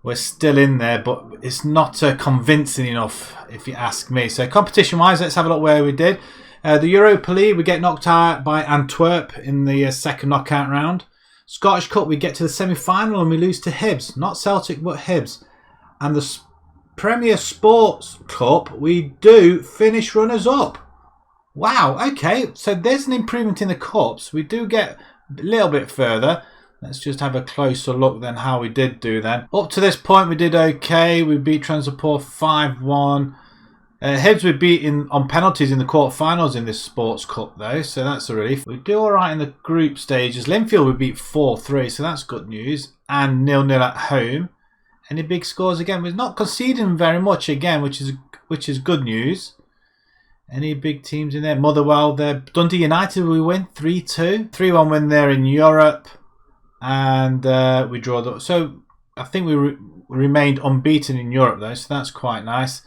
we're still in there, but it's not convincing enough, if you ask me. So competition-wise, let's have a look where we did. The Europa League, we get knocked out by Antwerp in the second knockout round. Scottish Cup, we get to the semi-final and we lose to Hibs. Not Celtic, but Hibs. And the Premier Sports Cup, we do finish runners-up. Wow, okay, so there's an improvement in the Cups. We do get a little bit further. Let's just have a closer look then how we did do then. Up to this point, we did okay. We beat Transport 5-1. Hibs we beat on penalties in the quarterfinals in this Sports Cup though, so that's a relief. We do alright in the group stages. Linfield we beat 4-3, so that's good news. And 0-0 at home. Any big scores again? We're not conceding very much again, which is good news. Any big teams in there? Motherwell there. Dundee United we win 3-2. 3-1 win there in Europe. And we draw. So I think we remained unbeaten in Europe though, so that's quite nice.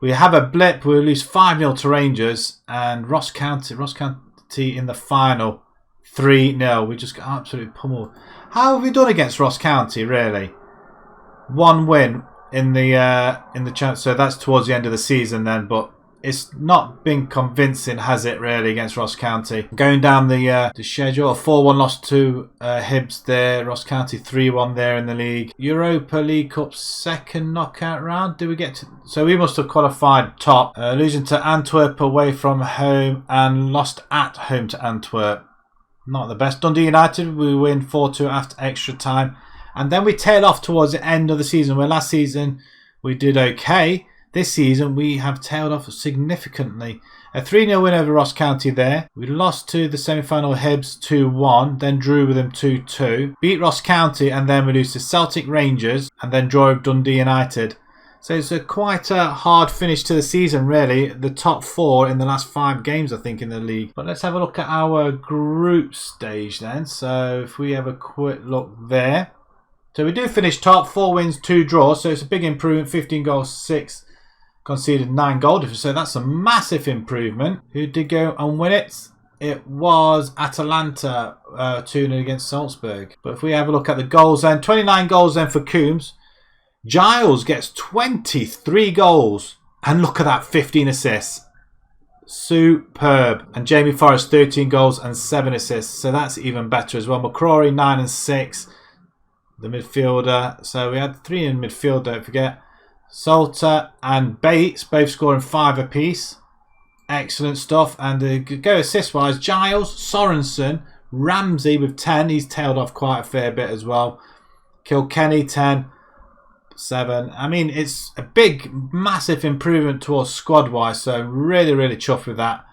We have a blip. We lose 5-0 to Rangers. And Ross County in the final 3-0. We just got absolutely pummeled. How have we done against Ross County really? 1 win in the chance. So that's towards the end of the season then, but it's not been convincing, has it, really, against Ross County? Going down the schedule, a 4-1 loss to Hibs there. Ross County 3-1 there in the league. Europa League Cup second knockout round. Do we get to... So we must have qualified top. Losing to Antwerp away from home and lost at home to Antwerp. Not the best. Dundee United, we win 4-2 after extra time. And then we tail off towards the end of the season, where last season we did okay. This season, we have tailed off significantly. A 3-0 win over Ross County there. We lost to the semi-final Hibs 2-1, then drew with them 2-2. Beat Ross County, and then we lose to Celtic Rangers, and then draw with Dundee United. So it's quite a hard finish to the season, really. The top 4 in the last 5 games, I think, in the league. But let's have a look at our group stage then. So if we have a quick look there. So we do finish top, 4 wins, 2 draws. So it's a big improvement, 15 goals, 6 conceded, 9 goal difference, so that's a massive improvement. Who did go and win it? It was Atalanta 2-0 against Salzburg. But if we have a look at the goals then, 29 goals then for Coombs. Giles gets 23 goals. And look at that, 15 assists. Superb. And Jamie Forrest, 13 goals and 7 assists. So that's even better as well. McCrory, 9 and 6. The midfielder. So we had 3 in midfield, don't forget. Salter and Bates both scoring 5 apiece. Excellent stuff. And go assist wise, Giles, Sorensen, Ramsey with 10. He's tailed off quite a fair bit as well. Kilkenny 10, 7. I mean, it's a big, massive improvement towards squad wise. So really chuffed with that.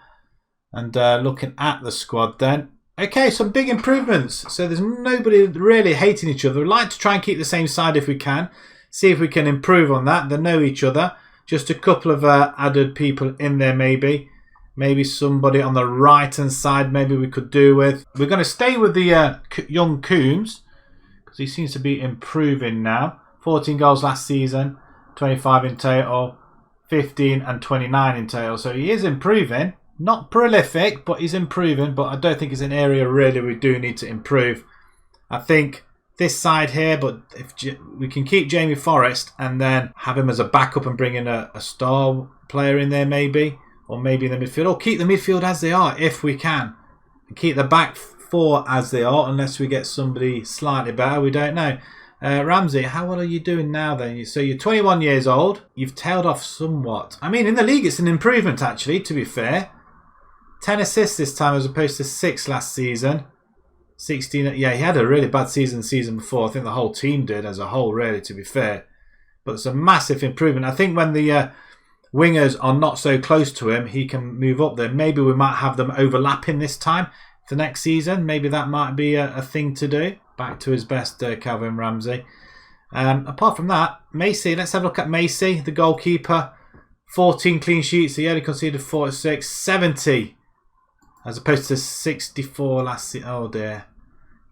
And looking at the squad then. Okay, some big improvements. So there's nobody really hating each other. We'd like to try and keep the same side if we can. See if we can improve on that. They know each other. Just a couple of added people in there maybe. Maybe somebody on the right-hand side maybe we could do with. We're going to stay with the young Coombs because he seems to be improving now. 14 goals last season, 25 in total, 15 and 29 in total. So he is improving. Not prolific, but he's improving. But I don't think it's an area really we do need to improve. I think this side here, but if we can keep Jamie Forrest and then have him as a backup and bring in a star player in there maybe, or maybe in the midfield, or keep the midfield as they are if we can, and keep the back 4 as they are unless we get somebody slightly better, we don't know. Ramsey, how well are you doing now then? So you're 21 years old. You've tailed off somewhat. I mean, in the league, it's an improvement actually, to be fair. 10 assists this time as opposed to 6 last season. 16, yeah, he had a really bad season before. I think the whole team did as a whole, really, to be fair. But it's a massive improvement. I think when the wingers are not so close to him, he can move up there. Maybe we might have them overlapping this time for next season. Maybe that might be a thing to do. Back to his best, Calvin Ramsey. Apart from that, Macy, let's have a look at Macy, the goalkeeper. 14 clean sheets. He only conceded 46. 70 as opposed to 64 last season. Oh dear.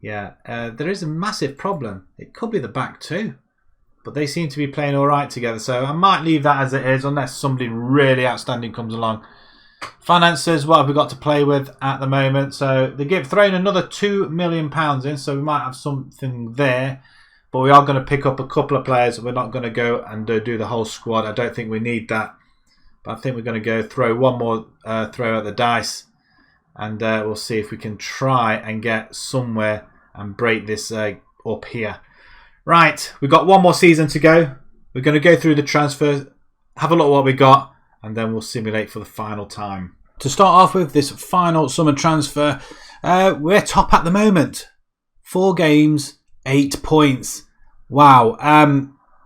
Yeah, there is a massive problem. It could be the back two. But they seem to be playing all right together. So I might leave that as it is unless somebody really outstanding comes along. Finances, what have we got to play with at the moment? So they've thrown another £2 million in. So we might have something there. But we are going to pick up a couple of players. We're not going to go and do the whole squad. I don't think we need that. But I think we're going to go throw one more throw at the dice. And we'll see if we can try and get somewhere and break this up here. Right, we've got one more season to go. We're going to go through the transfers, have a look at what we got, and then we'll simulate for the final time. To start off with this final summer transfer, we're top at the moment. 4 games, 8 points. Wow,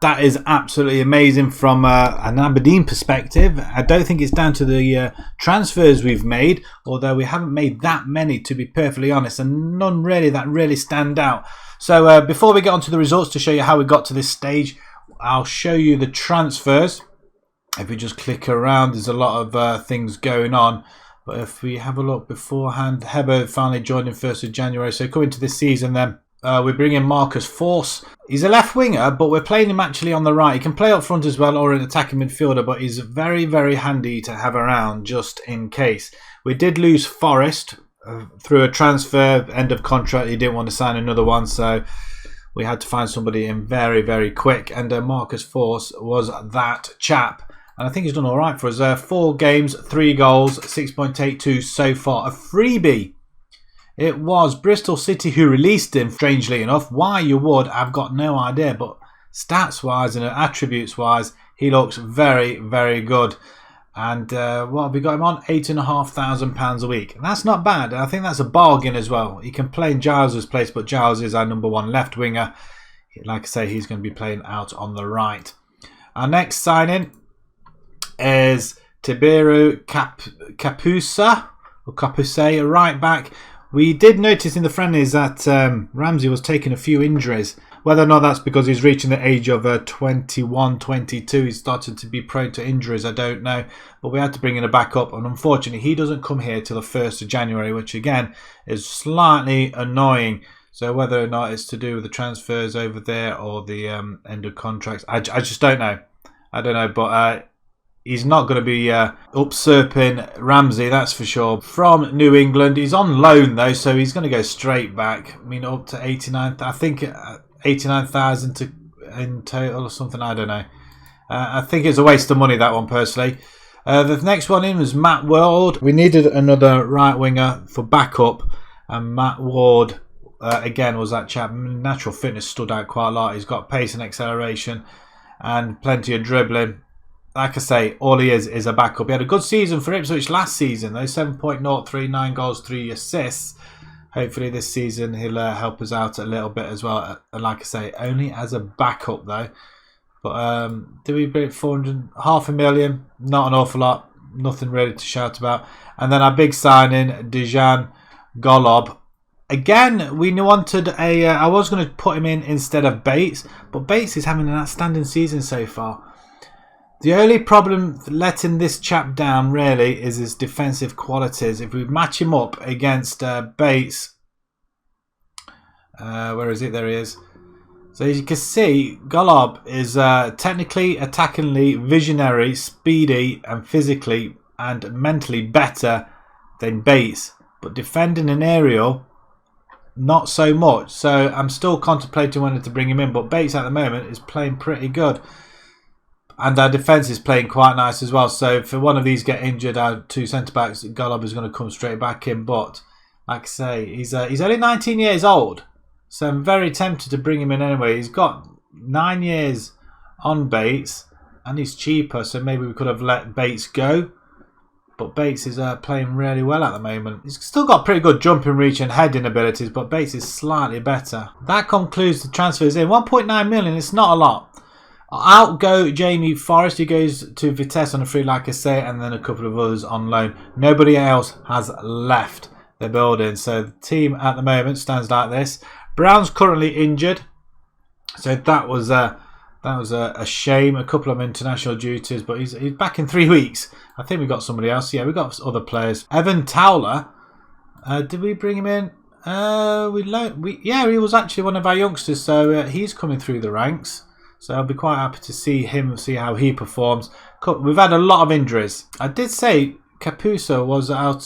that is absolutely amazing from an Aberdeen perspective. I don't think it's down to the transfers we've made, although we haven't made that many, to be perfectly honest, and none really that really stand out. So before we get on to the results to show you how we got to this stage, I'll show you the transfers. If we just click around, there's a lot of things going on. But if we have a look beforehand, Hebo finally joined in 1st of January. So coming to this season then, we bring in Marcus Force. He's a left winger, but we're playing him actually on the right. He can play up front as well or an attacking midfielder, but he's very, very handy to have around just in case. We did lose Forrest through a transfer, end of contract. He didn't want to sign another one, so we had to find somebody in very, very quick. And Marcus Force was that chap. And I think he's done all right for us. 4 games, 3 goals, 6.82 so far. A freebie. It was Bristol City who released him, strangely enough. Why you would, I've got no idea. But stats-wise and attributes-wise, he looks very, very good. And what have we got him on? £8,500 a week. That's not bad. I think that's a bargain as well. He can play in Giles' place, but Giles is our number 1 left winger. Like I say, he's going to be playing out on the right. Our next signing is Tiberu Kapusa, or Kapuse, a right back. We did notice in the friendlies that Ramsey was taking a few injuries. Whether or not that's because he's reaching the age of 21, 22, he's started to be prone to injuries, I don't know. But we had to bring in a backup, and unfortunately he doesn't come here till the 1st of January, which again is slightly annoying. So whether or not it's to do with the transfers over there or the end of contracts, I just don't know. I don't know, but he's not going to be usurping Ramsey, that's for sure. From New England, he's on loan though, so he's going to go straight back. I mean, up to 89, I think 89,000 in total or something, I don't know. I think it's a waste of money, that one, personally. The next one in was Matt Ward. We needed another right winger for backup, and Matt Ward, again, was that chap. Natural fitness stood out quite a lot. He's got pace and acceleration and plenty of dribbling. Like I say, all he is a backup. He had a good season for Ipswich last season, though. 7.03, 9 goals, 3 assists. Hopefully this season he'll help us out a little bit as well. Like I say, only as a backup though. But do we bring 500,000? Not an awful lot. Nothing really to shout about. And then our big signing, Dejan Golob. Again, we wanted a... I was going to put him in instead of Bates. But Bates is having an outstanding season so far. The only problem letting this chap down really is his defensive qualities. If we match him up against Bates, where is it? There he is. So as you can see, Golob is technically, attackingly, visionary, speedy and physically and mentally better than Bates. But defending an aerial, not so much. So I'm still contemplating whether to bring him in. But Bates at the moment is playing pretty good. And our defence is playing quite nice as well. So if one of these get injured, our 2 centre-backs, Golob is going to come straight back in. But like I say, he's only 19 years old. So I'm very tempted to bring him in anyway. He's got 9 years on Bates and he's cheaper, so maybe we could have let Bates go. But Bates is playing really well at the moment. He's still got pretty good jumping reach and heading abilities, but Bates is slightly better. That concludes the transfers in. 1.9 million, it's not a lot. Out go Jamie Forrest. He goes to Vitesse on a free, like I say, and then a couple of others on loan. Nobody else has left the building. So the team at the moment stands like this. Brown's currently injured. So that was a shame. A couple of international duties, but he's back in 3 weeks. I think we got somebody else. Yeah, we got other players. Evan Towler. Did we bring him in? Yeah, he was actually one of our youngsters, so he's coming through the ranks. So I'll be quite happy to see him, see how he performs. We've had a lot of injuries. I did say Capuzzo was out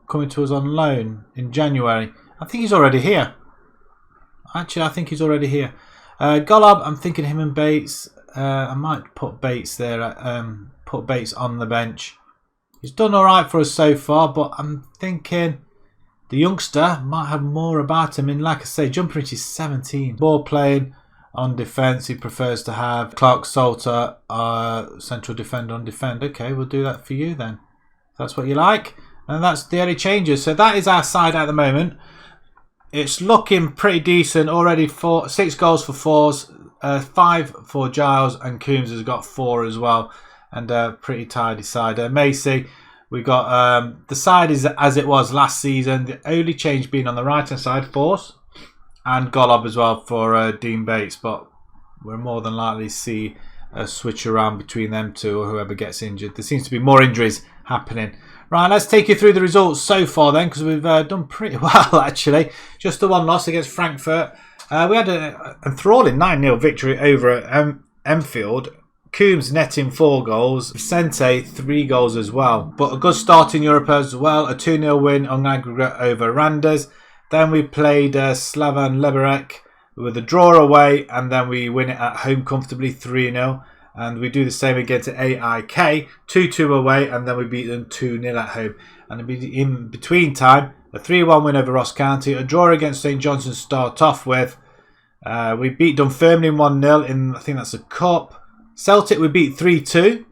coming to us on loan in January. I think he's already here. Actually, I think he's already here. Golob, I'm thinking him and Bates. I might put Bates there. Put Bates on the bench. He's done all right for us so far, but I'm thinking the youngster might have more about him. And like I say, jumping reach is 17. Ball playing on defence, he prefers to have Clark Salter, central defender on defend. Okay, we'll do that for you then. If that's what you like. And that's the only changes. So that is our side at the moment. It's looking pretty decent already. 6 goals for fours, 5 for Giles, and Coombs has got 4 as well. And a pretty tidy side. Macy, we got the side is as it was last season. The only change being on the right hand side, Force. And Golob as well for Dean Bates, but we're more than likely to see a switch around between them two or whoever gets injured. There seems to be more injuries happening. Right, let's take you through the results so far then, because we've done pretty well actually. Just the one loss against Frankfurt. We had a enthralling 9-0 victory over at Enfield. Coombs netting 4 goals, Vicente 3 goals as well. But a good start in Europe as well. A 2-0 win on aggregate over Randers. Then we played Slavan Liberec with a draw away, and then we win it at home comfortably 3-0. And we do the same again to AIK, 2-2 away, and then we beat them 2-0 at home. And in between time, a 3-1 win over Ross County, a draw against St Johnstone to start off with. We beat Dunfermline 1-0 in, I think that's a cup. Celtic we beat 3-2,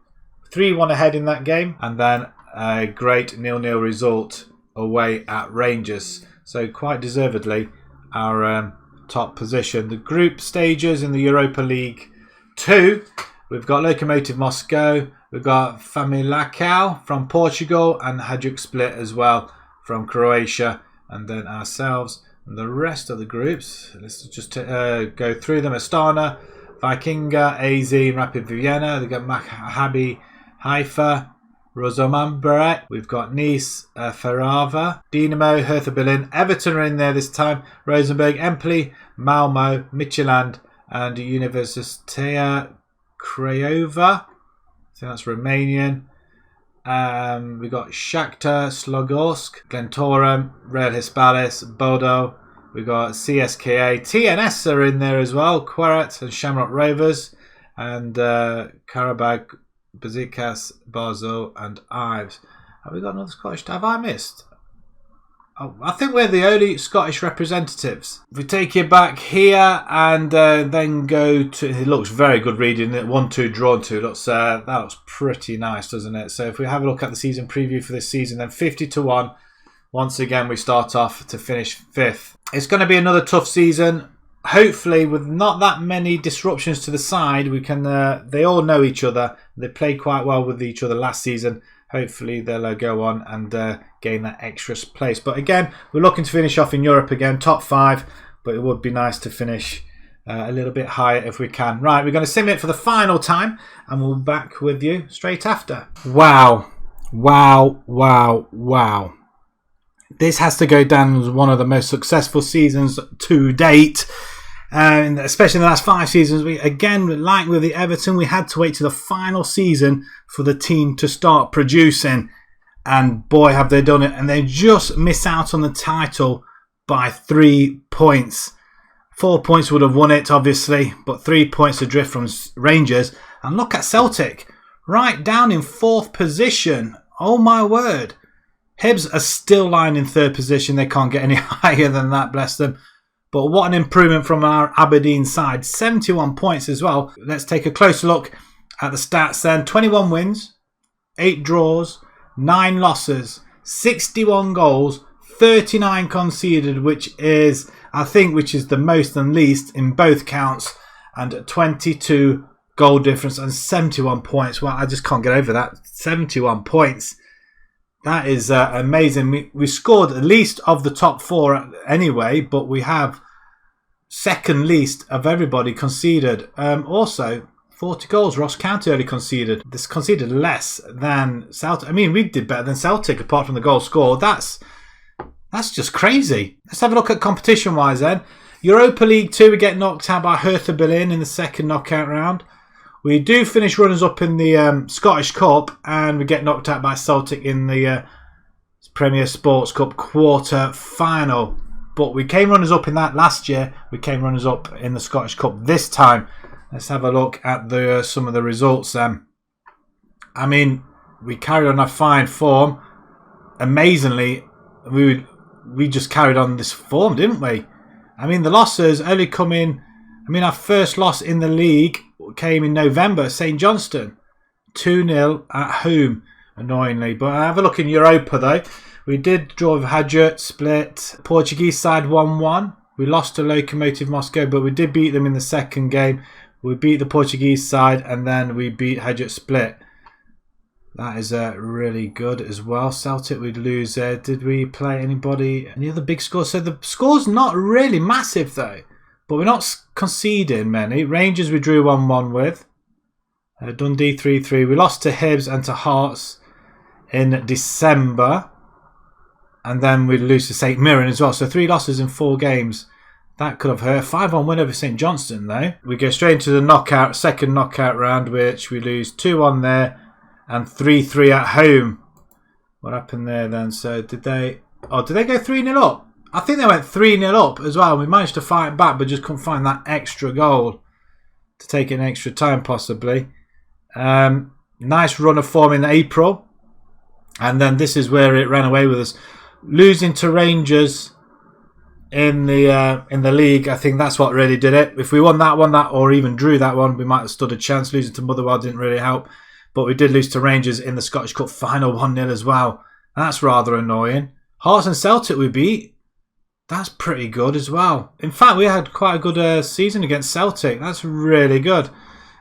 3-1 ahead in that game. And then a great 0-0 result away at Rangers. So quite deservedly our top position. The group stages in the Europa League 2. We've got Lokomotiv Moscow. We've got Famalicão from Portugal and Hajduk Split as well from Croatia. And then ourselves and the rest of the groups. Let's just go through them. Astana, Vikinga, AZ and Rapid Vienna. They've got Maccabi Haifa. Rozoman Beret, we've got Nice, Ferrara, Dinamo, Hertha Berlin, Everton are in there this time, Rosenborg, Empoli, Malmo, Midtjylland and Universitatea Craiova. I think that's Romanian. We've got Shakhtar, Slogorsk, Glentoran, Real Hispalis, Bodo. We've got CSKA, TNS are in there as well, Quarat and Shamrock Rovers, and Karabag, Besiktas, Basel and Ives. Have we got another Scottish? Have I missed? Oh, I think we're the only Scottish representatives. If we take you back here and then go to... It looks very good reading. 1-2 drawn to. That looks pretty nice, doesn't it? So if we have a look at the season preview for this season, then 50-1. Once again, we start off to finish 5th. It's going to be another tough season. Hopefully, with not that many disruptions to the side, we can. They all know each other. They played quite well with each other last season. Hopefully, they'll go on and gain that extra place. But again, we're looking to finish off in Europe again, top 5. But it would be nice to finish a little bit higher if we can. Right, we're going to sim it for the final time, and we'll be back with you straight after. Wow, wow, wow, wow. This has to go down as one of the most successful seasons to date. And especially in the last 5 seasons, like with the Everton, we had to wait to the final season for the team to start producing. And boy, have they done it. And they just miss out on the title by 3 points. 4 points would have won it, obviously, but 3 points adrift from Rangers. And look at Celtic, right down in 4th position. Oh my word. Hibs are still lying in 3rd position. They can't get any higher than that, bless them. But what an improvement from our Aberdeen side. 71 points as well. Let's take a closer look at the stats then. 21 wins, 8 draws, 9 losses, 61 goals, 39 conceded, which is the most and least in both counts, and 22 goal difference and 71 points. Well, I just can't get over that. 71 points. That is amazing. We scored the least of the top 4 anyway, but we have second least of everybody conceded. Also, 40 goals. Ross County only conceded. This conceded less than Celtic. I mean, we did better than Celtic apart from the goal scored. That's just crazy. Let's have a look at competition-wise then. Europa League 2, we get knocked out by Hertha Berlin in the second knockout round. We do finish runners-up in the Scottish Cup, and we get knocked out by Celtic in the Premier Sports Cup quarter-final. But we came runners-up in that last year. We came runners-up in the Scottish Cup this time. Let's have a look at some of the results then. I mean, we carried on our fine form. Amazingly, we just carried on this form, didn't we? I mean, the losses only come in. I mean, our first loss in the league came in November, St Johnstone. 2-0 at home, annoyingly. But have a look in Europa, though. We did draw with Hajduk, Split. Portuguese side 1-1. We lost to Lokomotiv Moscow, but we did beat them in the second game. We beat the Portuguese side, and then we beat Hajduk Split. That is really good as well. Celtic, we'd lose there. Did we play anybody? Any other big scores? So the score's not really massive, though. But we're not conceding many. Rangers, we drew 1-1 with. Dundee 3-3. We lost to Hibs and to Hearts in December. And then we'd lose to St Mirren as well. So 3 losses in 4 games. That could have hurt. 5-1 win over St Johnstone, though. We go straight into the second knockout round, which we lose 2-1 there. And 3-3 at home. What happened there then? So did they go 3-0 up? I think they went 3-0 up as well. We managed to fight back, but just couldn't find that extra goal to take it in extra time, possibly. Nice run of form in April. And then this is where it ran away with us. Losing to Rangers in the league, I think that's what really did it. If we won that one, or even drew that one, we might have stood a chance. Losing to Motherwell didn't really help. But we did lose to Rangers in the Scottish Cup final 1-0 as well. That's rather annoying. Hearts and Celtic we beat. That's pretty good as well. In fact, we had quite a good season against Celtic. That's really good.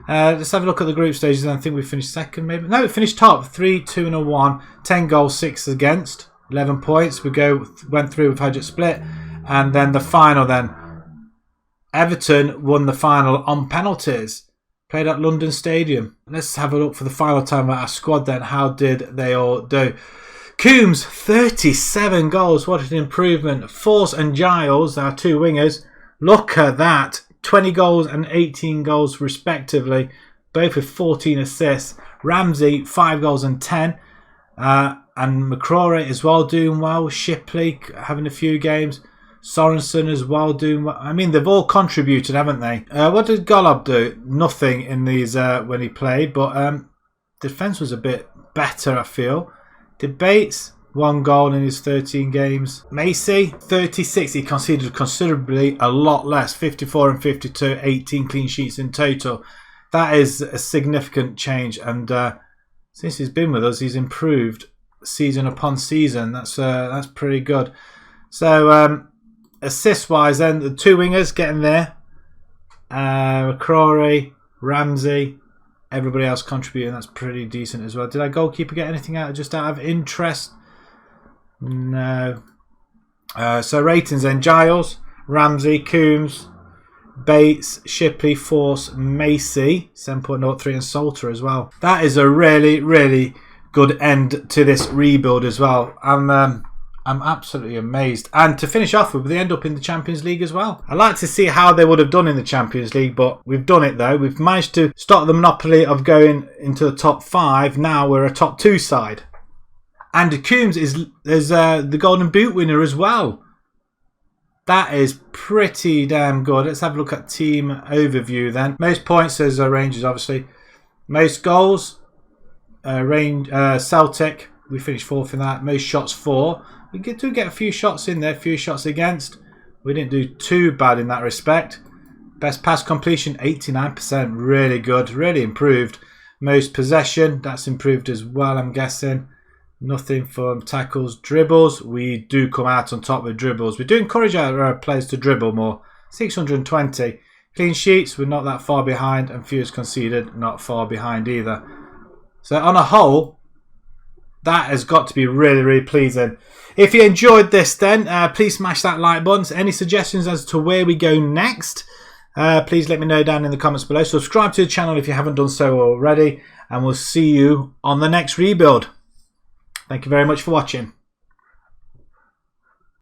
Let's have a look at the group stages. I think we finished second, maybe. No, we finished top. 3-2 and a 1. 10 goals, 6 against. 11 points. We went through with Hajduk Split. And then the final then. Everton won the final on penalties. Played at London Stadium. Let's have a look for the final time at our squad then. How did they all do? Coombs, 37 goals. What an improvement. Force and Giles, our 2 wingers. Look at that. 20 goals and 18 goals respectively. Both with 14 assists. Ramsey, 5 goals and 10. And McCrory as well doing well. Shipley having a few games. Sorensen as well doing well. I mean, they've all contributed, haven't they? What did Golob do? Nothing in these when he played, but defence was a bit better, I feel. Did Bates, 1 goal in his 13 games. Macy, 36. He conceded considerably a lot less. 54 and 52, 18 clean sheets in total. That is a significant change, and since he's been with us, he's improved season upon season. That's pretty good. So, assist-wise then, the 2 wingers getting there. McCrory, Ramsey, everybody else contributing. That's pretty decent as well. Did our goalkeeper get anything out of interest? No. So ratings then. Giles, Ramsey, Coombs, Bates, Shipley, Force, Macy, 7.03, and Salter as well. That is a really, really good end to this rebuild as well. I'm absolutely amazed. And to finish off with, they end up in the Champions League as well. I'd like to see how they would have done in the Champions League, but we've done it though. We've managed to stop the monopoly of going into the top 5. Now we're a top 2 side. And Coombs is the Golden Boot winner as well. That is pretty damn good. Let's have a look at team overview then. Most points as Rangers, obviously. Most goals, Celtic. We finished 4th in that. Most shots, 4. We do get a few shots in there, a few shots against. we didn't do too bad in that respect. Best pass completion, 89%. Really good, really improved. Most possession, that's improved as well, I'm guessing. Nothing from tackles, dribbles. We do come out on top with dribbles. We do encourage our players to dribble more. 620. Clean sheets, we're not that far behind. And fewest conceded, not far behind either. So on a whole, that has got to be really, really pleasing. If you enjoyed this then, please smash that like button. Any suggestions as to where we go next? Please let me know down in the comments below. Subscribe to the channel if you haven't done so already. And we'll see you on the next rebuild. Thank you very much for watching.